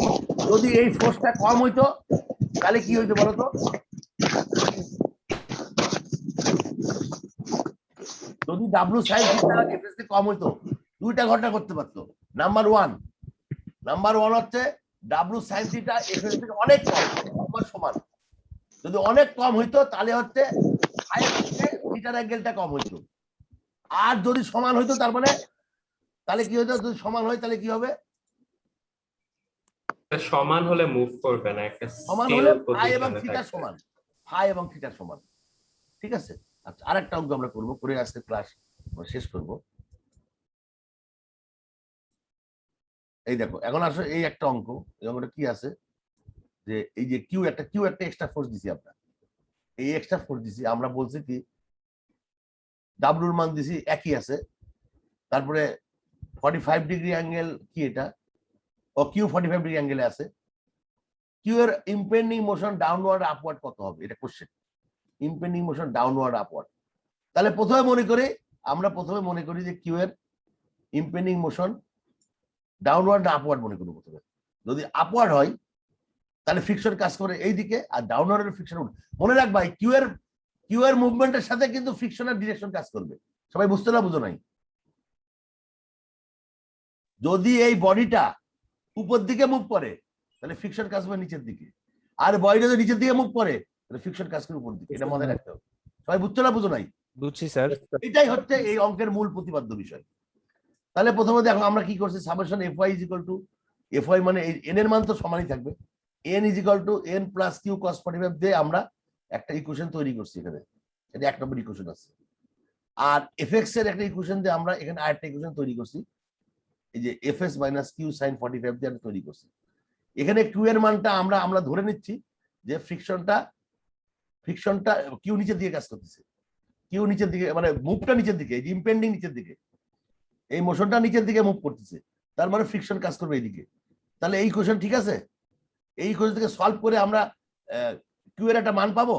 যদি এই ফোর্সটা কম হইতো তাহলে কি হইতো বলো তো? যদি ডাব্লিউ সাইন থিটা এফএস থেকে কম হইতো, দুইটা ঘটনা করতে পারতো। নাম্বার ওয়ান হচ্ছে ডাব্লিউ সাইন থিটা এফএস থেকে অনেক কম, আমার সমান। যদি অনেক কম হইতো তাহলে হচ্ছে থিটার অ্যাঙ্গেলটা কম হইতো। আর যদি সমান হইতো তার মানে তাহলে কি হতো, যদি সমান হয় তাহলে কি হবে? সমান হলে মুভ করবে না, একটা সমান still হলে ফাই এবং position-এ থিটা থাকবে। সমান, ফাই এবং থিটা সমান। ঠিক আছে, আচ্ছা আরেকটা অঙ্ক আমরা করবো, করে আজকে ক্লাস শেষ করব। এই দেখো এখন আসলে এই একটা অঙ্ক, এই অঙ্কটা কি আছে যে এই যে কিউ একটা এক্সট্রা ফোর্স দিছি আমরা, এই এক্সট্রা ফোর্স দিছি আমরা, বলছি কি ডাব্লুর মান দিছি একই আছে, তারপরে 45 ডিগ্রি অ্যাঙ্গেল কি এটা, ও কিউ 45 ডিগ্রি অ্যাঙ্গেলে আছে, কিউ এর ইম্পেন্ডিং মোশন ডাউনওয়ার্ড আপওয়ার্ড কত হবে, এটা question. Impending motion downward upward, তাহলে প্রথমে মনে করি যে কিউ এর ইম্পেন্ডিং মোশন ডাউনওয়ার্ড না আপওয়ার্ড মনে করবো প্রথমে। যদি আপওয়ার্ড হয় তাহলে ফ্রিকশন কাজ করে এই দিকে, আর ডাউনওয়ার্ডের ফ্রিকশন মনে রাখবা কিউ এর মুভমেন্টের সাথে কিন্তু ফ্রিকশনের ডিরেকশন কাজ করবে। সবাই বুঝতে না বুঝো নাই? যদি এই বডিটা উপর দিকে মুভ করে তাহলে ফ্রিকশন কাজ করবে নিচের দিকে, আর বডিটা যদি নিচের দিকে মুভ করে তাহলে ফ্রিকশন কাজ করবে উপর দিকে। এটা মনে রাখতে হবে। সবাই বুঝতে না বুঝো নাই? বুঝছি স্যার। এটাই হচ্ছে এই অঙ্কের মূল প্রতিপাদ্য বিষয়। তাহলে প্রথমে দেখো আমরা কি করছি, summation Fy is equal to Fy মানে n এর মান তো সমানই থাকবে, n ইজ ইকুয়াল টু n প্লাস কিউ cos 45 দিয়ে আমরা একটা ইকুয়েশন তৈরি করছি এখানে, এটা এক নম্বর ইকুয়েশন আছে। আর fx এর একটা ইকুয়েশন দিয়ে আমরা এখানে আরেকটা ইকুয়েশন তৈরি করছি, এই যে fs মাইনাস কিউ sin 45 দিয়ে আমরা তৈরি করছি। এখানে কিউ এর মানটা আমরা ধরে নিচ্ছি যে ফ্রিকশনটা কিউ নিচের দিকে কাজ করতেছে, কিউ নিচের দিকে মানে মুভটা নিচের দিকে, এই যে ইম্পেন্ডিং নিচের দিকে, এই মোশনটা নিচের দিকে মুভ করতেছে, তার মানে ফ্রিকশন কাজ করবে এইদিকে। তাহলে এই কোশ্চেন ঠিক আছে, এই কোশ্চেন থেকে সলভ করে আমরা কিউ এর একটা মান পাবো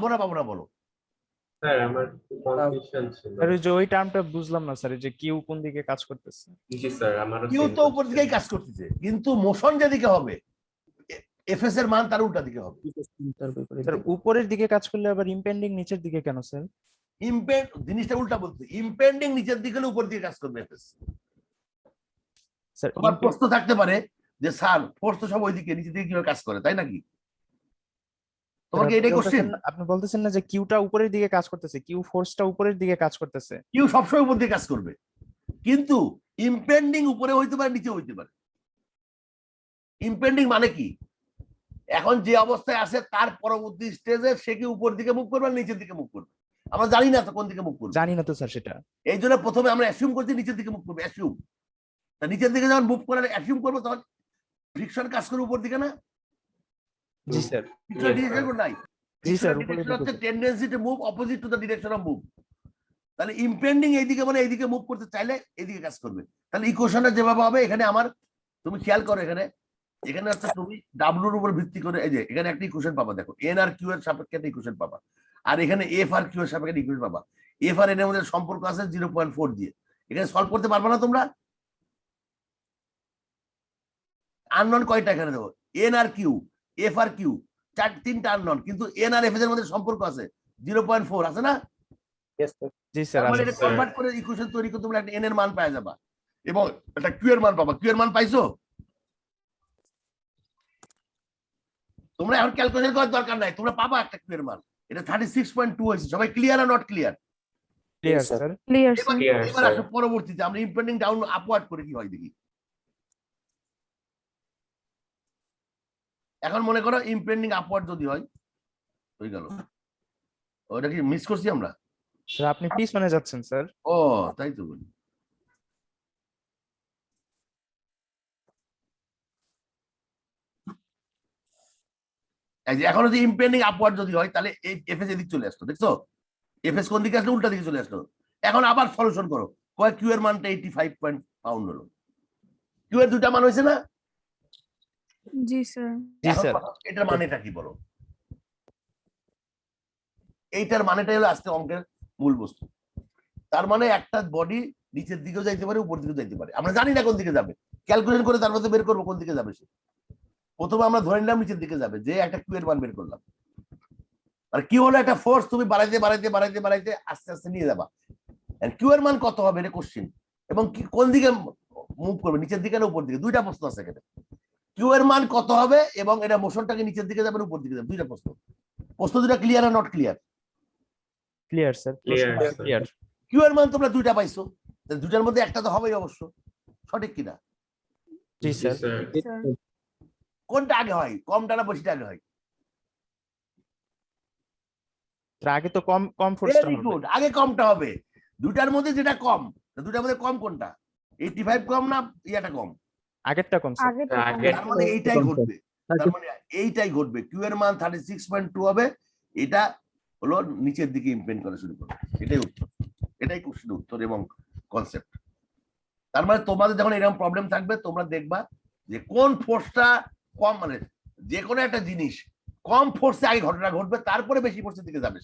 না বলো? স্যার আমার কনফিউশন ছিল। স্যার ওই যে ওই টার্মটা বুঝলাম না স্যার, এই যে কিউ কোন দিকে কাজ করতেছে। জি স্যার আমারও কিউ same তো উপর question। দিকেই কাজ করতেছে, কিন্তু মোশন যেদিকে হবে এফএস এর মান তার উল্টা দিকে হবে। স্যার উপরের দিকে কাজ করলে আবার ইম্পেন্ডিং নিচের দিকে কেন স্যার? জিনিসটা উল্টা বলতে, ইম্পেন্ডিং নিচের দিকে হলে উপর দিকে কাজ করবে এফএস। স্যার তোমার প্রশ্ন থাকতে পারে যে স্যার ফোর্স তো সব ওইদিকে, নিচের দিকে কিভাবে কাজ করে, তাই নাকি? তোমার কি এটাই কোশ্চেন? আপনি বলতেছেন না যে কিউটা উপরের দিকে কাজ করতেছে, কিউ ফোর্সটা উপরের দিকে কাজ করতেছে। কিউ সবসময় উপর দিকে কাজ করবে, কিন্তু ইম্পেন্ডিং উপরে হইতে পারে নিচে হইতে পারে। ইম্পেন্ডিং মানে কি, এখন যে অবস্থায় আছে তার পরবর্তী স্টেজে সে কি উপর দিকে মুভ করবে আর নিচের দিকে মুভ করবে, আমরা জানি না তো কোন দিকে মুভ করবে। জানি না তো স্যার সেটা। এই জন্য প্রথমে আমরা অ্যাসিউম করছি নিচের দিকে মুভ করবে, অ্যাসিউম। তা নিচের দিকে যখন মুভ করে অ্যাসিউম করবো তখন ফ্রিকশন কাজ করবে উপর দিকে না? জি স্যার। ফ্রিকশন ডিরেকশন নাই। জি স্যার, ডিরেকশন হচ্ছে tendency to move opposite to the direction of move. তাহলে ইম্পেন্ডিং এইদিকে মানে এইদিকে মুভ করতে চাইলে এইদিকে কাজ করবে। তাহলে ইকুয়েশনটা যেভাবে হবে এখানে আমার, তুমি খেয়াল করো এখানে হচ্ছে তুমি ডাব্লুর উপর ভিত্তি করে এই যে এখানে একটা ইকুয়েশন পাবা, দেখো এন আর কিউ এর সাপেক্ষে একটা ইকুয়েশন পাবা, আর এখানে এফ আর কিউ এর সাপেক্ষে ইকুয়েশন পাবা। এফ আর এন এর মধ্যে সম্পর্ক আছে 0.4 দিয়ে। এখানে সলভ করতে পারবে না তোমরা? আননোন কয়টা এখানে দেখো, এন আর কিউ, এফ আর কিউ, তিনটা আননোন, কিন্তু এন আর এফ এর মধ্যে সম্পর্ক আছে 0.4 আছে না? জি স্যার। তার মানে এটা কনভার্ট করে ইকুয়েশন তৈরি করে তোমরা একটা এন এর মান পাওয়া যাবা এবং একটা কিউ এর মান পাবা। কিউ এর মান পাইছো? তোমরা এখন ক্যালকুলেশন করার দরকার নাই, তোমরা পাবা একটা কিউ এর মান। এটা 36.2 হয়েছে। সবাই ক্লিয়ার আর not clear? Clear sir. Clear sir. Clear, এবার sir. আসো পরবর্তীতে আমরা ইম্পেন্ডিং ডাউন আপওয়ার্ড করে কি হয় দেখি। এখন মনে করো ইম্পেন্ডিং আপওয়ার্ড যদি হয়, হয়ে গেল, ওটা কি মিস করছি আমরা? স্যার আপনি পিছনে যাচ্ছেন স্যার। ও তাই তো বলি। এই যে এখন যদি ইম্পেন্ডিং আপওয়ার্ড যদি হয় তাহলে এই এফএস এদিক চলে আসলো, দেখছো? এফএস কোন দিকে আসলো? উল্টা দিকে চলে আসলো। এখন আবার সলিউশন করো, কয় কিউ এর মানটা 85 পাউন্ড হলো। কিউ এর দুটা মান হয়েছে না? জি স্যার। জি এখন স্যার। এটার মানেটা কি বলো? এইটার মানেটাই হলো আজকে অঙ্কের মূল বস্তু। তার মানে একটা বডি নিচের দিকেও যাইতে পারে, উপর দিকেও যাইতে পারে, আমরা জানি না কোন দিকে যাবে। ক্যালকুলেশন করে তার মধ্যে বের করবো কোন দিকে যাবে সে। প্রথমে আমরা ধরে নিলাম নিচের দিকে যাবে, যে একটা কিউ এর মান বের করলাম। আর কি হলো একটা ফোর্স, তুমি বাড়াইতে বাড়াইতে বাড়াইতে বাড়াইতে আস্তে আস্তে নিয়ে যাবা। কিউ এর মান কত হবে এটা কোশ্চেন, এবং কোন দিকে মুভ করবে, নিচের দিকে না উপর দিকে? দুইটা প্রশ্ন আছে এখানে। কিউ এর মান কত হবে এবং এটা মোশনটাকে নিচের দিকে যাবে না উপর দিকে যাবে, দুইটা প্রশ্ন। প্রশ্ন দুটা ক্লিয়ার আর not clear? Clear sir. Clear, sir. Clear. Q এর মান তোমরা দুইটা পাইছো, তাহলে দুইটার মধ্যে একটা তো হবেই অবশ্য, সঠিক কিনা? জি স্যার। স্যার কোনটা আগে হয়, কমটা না বেশিটা আগে হয়? স্যার আগে তো কম কম ফোর্সটা ভেরি হবে। গুড, আগে কমটা হবে। দুটার মধ্যে যেটা কম, দুটার মধ্যে কম কোনটা? 85 কম না ইয়াটা কম? আগেরটা কম স্যার। আগে তো আগে- তার মানে এইটাই ঘটবে, তার মানে এইটাই ঘটবে, কিউ এর মান 36.2 হবে, এটা হলো নিচের দিকে ইমপেন্ড করা শুরু করবে। এটাই উত্তর, এটাই কোশ্চেন উত্তর এবং কনসেপ্ট। তার মানে তোমাদের যখন এরকম প্রবলেম থাকবে, তোমরা দেখবা যে কোন ফোর্সটা কম, মানে যে কোনো একটা জিনিস কম ফোর্সে আগে ঘটনা ঘটবে, তারপরে বেশি ফোর্সের দিকে যাবে।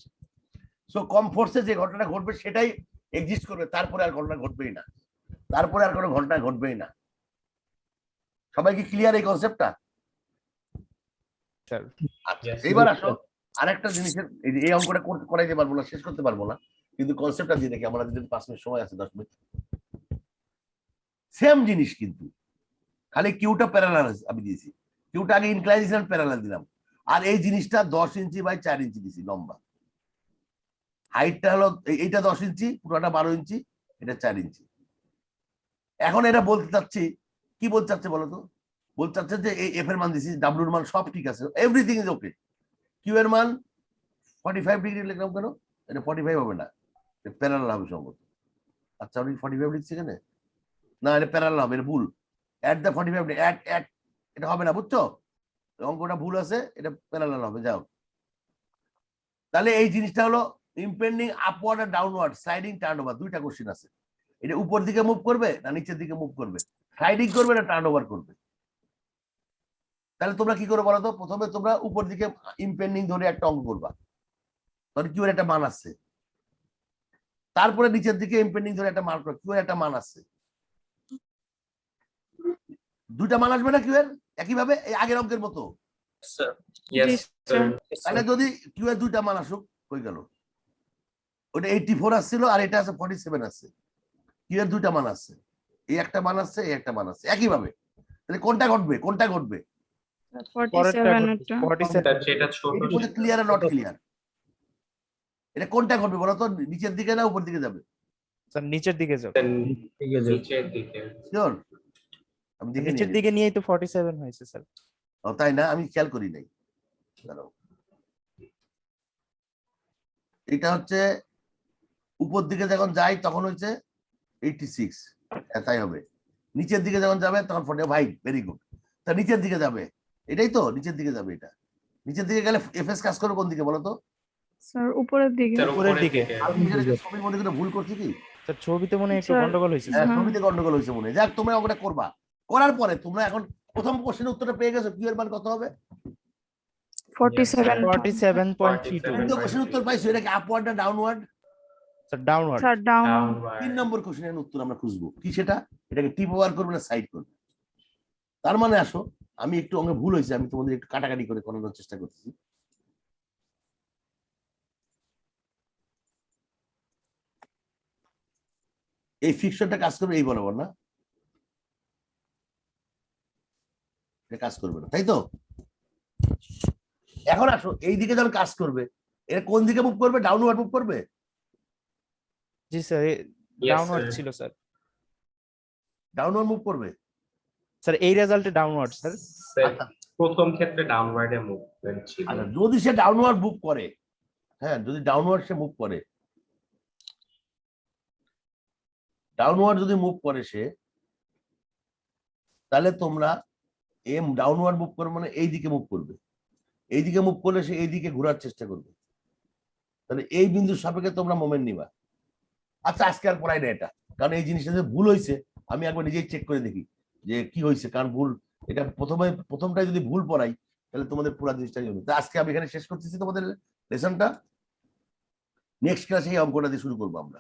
সো কম ফোর্সে যে ঘটনা ঘটবে সেটাই এক্সিস্ট করবে, তারপরে আর ঘটনা ঘটবেই না, তারপরে আর কোনো ঘটনা ঘটবেই না। সবাই কি ক্লিয়ার এই কনসেপ্টটা? স্যার আচ্ছা, Yes, এইবার আসো আরেকটা জিনিসের, এই অঙ্কটা করাইতে পারবো না, শেষ করতে পারবো না, কিন্তু কনসেপ্টটা দিয়ে দেখি। আমাদের যদি 5 মিনিট সময় আছে, 10 মিনিট, সেম জিনিস কিন্তু খালি কিউটা প্যারালাল আমি দিয়েছি, কিউটা আগে ইনক্লাইনেশন প্যারালাল দিলাম, আর এই জিনিসটা 10 ইঞ্চি বাই 4 ইঞ্চি দিছি লম্বা। হাইটটা হলো এইটা 10 ইঞ্চি, পুরোটা 12 ইঞ্চি, এটা 4 ইঞ্চি। এখন এটা বলতে চাচ্ছি, কি বলতে চাচ্ছে বলো তো? বলতে চাচ্ছে যে এই এফ এর মান দিছি, ডাব্লিউর মান সব ঠিক আছে, এভরিথিং ইজ ওকে। কিউ এর মান 45 ডিগ্রি লিখলাম কেন? এটা 45 হবে না, প্যারালাল হবে সম্ভবত। আচ্ছা, আমি 45 লিখছি এখানে, না এটা প্যারালাল হবে, এটা ভুল। অ্যাট দ্য 45 অ্যাট এটা হবে না, বুঝছো? অঙ্কটা ভুল আছে, এটা প্যারালাল হবে। যাও, তাহলে এই জিনিসটা হলো ইম্পেন্ডিং আপওয়ার্ড আর ডাউনওয়ার্ড স্লাইডিং টার্নওভার, দুইটা কোশ্চেন আছে। এটা উপর দিকে মুভ করবে না নিচের দিকে মুভ করবে, স্লাইডিং করবে না টার্নওভার করবে? তাহলে তোমরা কি করে বলো তো? প্রথমে তোমরা উপর দিকে ইম্পেন্ডিং ধরে একটা অঙ্ক করবা, ধর কিউ এর একটা মান আসছে, তারপরে নিচের দিকে ইম্পেন্ডিং ধরে একটা মান করো, কিউ এর একটা মান আসছে, দুইটা মান আসবে না কিউ এর একইভাবে, এই আগের অঙ্কের মতো? Yes, জি, sir. তাহলে যদি কিউ এর দুইটা মান আসুক, হয়ে গেল। ওটা 84 আসছিল, আর এটা আছে 47 আসছে, কিউ এর দুইটা মান আসছে, এই একটা মান আসছে, এই একটা মান আসছে, একইভাবে। তাহলে কোনটা ঘটবে, কোনটা ঘটবে? 47 এটা 47 সেটা ছোট এটি বলতে ক্লিয়ার আর নট ক্লিয়ার? এটা কোনটা ঘটবে বলো তো? নিচের দিকে না উপর দিকে যাবে? স্যার নিচের দিকে যাও। নিচের দিকে। শিওর? আমি দেখে নিচের নিয়ে দিকে নিয়েই তো 47 হয়েছে স্যার। ও তাই না, আমি খেয়াল করি নাই। দাঁড়াও, এটা হচ্ছে উপর দিকে যখন যাই তখন হচ্ছে 86, তাই হবে। নিচের দিকে যখন যাবে তখন 40। ভাই ভেরি গুড। তা নিচের দিকে যাবে, এটাই তো নিচের দিকে যাবে। এটা নিচের দিকে গেলে এফএস কাজ করবে কোন দিকে বলো তো? স্যার উপরের দিকে স্যার, উপরের উপরের দিকে। দিকে। আমি নিজের ছবির মধ্যে কোনো ভুল করছি কি? স্যার ছবিতে মনে হয় একটু স্যার, গন্ডগোল হয়েছে হ্যাঁ, স্যার। ছবিতে গন্ডগোল হয়েছে মনে হয়। যাক, তোমরা ওটা করবা, করার পরে তোমরা এখন প্রথম কোশ্চেনের উত্তরটা পেয়ে গেছো, কিউ এর মান কত হবে? 47 47.32 দ্বিতীয় কোশ্চেনের উত্তর পাইছো, এটা কি আপওয়ার্ড না downward? Sir downward. Sir down Downward. 3 নম্বর কোশ্চেনের উত্তর আমরা খুঁজবো কি, সেটা এটাকে টিপ ওভার করবে না সাইড করবে। তার মানে আসো, আমি একটু অঙ্গে ভুল হয়েছে, আমি তোমাদের একটু কাটাকাটি করে করানোর চেষ্টা করতেছি। এই ফিকশনটা কাজ করবে এই বরাবর না? এটা কাজ করবে না, তাই তো? এখন আসো, এই দিকে যখন কাজ করবে, এটা কোন দিকে মুভ করবে? ডাউনওয়ার্ড মুভ করবে? জি স্যার Yes, ডাউনওয়ার্ড sir. ছিল স্যার। ডাউনওয়ার্ড মুভ করবে। স্যার এই রেজাল্টে ডাউনওয়ার্ড স্যার। স্যার, আচ্ছা, প্রথম ক্ষেত্রে ডাউনওয়ার্ডে মুভমেন্ট ছিল। আচ্ছা, যদি সে ডাউনওয়ার্ড মুভ করে, হ্যাঁ, যদি ডাউনওয়ার্ড সে মুভ করে, ডাউনওয়ার্ড যদি মুভ করে সে, তাহলে তোমরা এম ডাউনওয়ার্ড মুভ করবে মানে এই দিকে মুভ করবে। এই দিকে মুভ করলে সে এই দিকে ঘোরার চেষ্টা করবে, তাহলে এই বিন্দুর সাপেক্ষে তোমরা মোমেন্ট নিবা। আচ্ছা, আজকে আর পড়াই না এটা, কারণ এই জিনিসটা যে ভুল হয়েছে আমি একবার নিজেই চেক করে দেখি যে কি হয়েছে, কারণ ভুল এটা প্রথমটাই যদি ভুল পড়াই তাহলে তোমাদের পুরো জিনিসটাই হবে। তা আজকে আমি এখানে শেষ করতেছি তোমাদের লেসনটা। নেক্সট ক্লাসে এই অঙ্কটা দিয়ে শুরু করবো আমরা।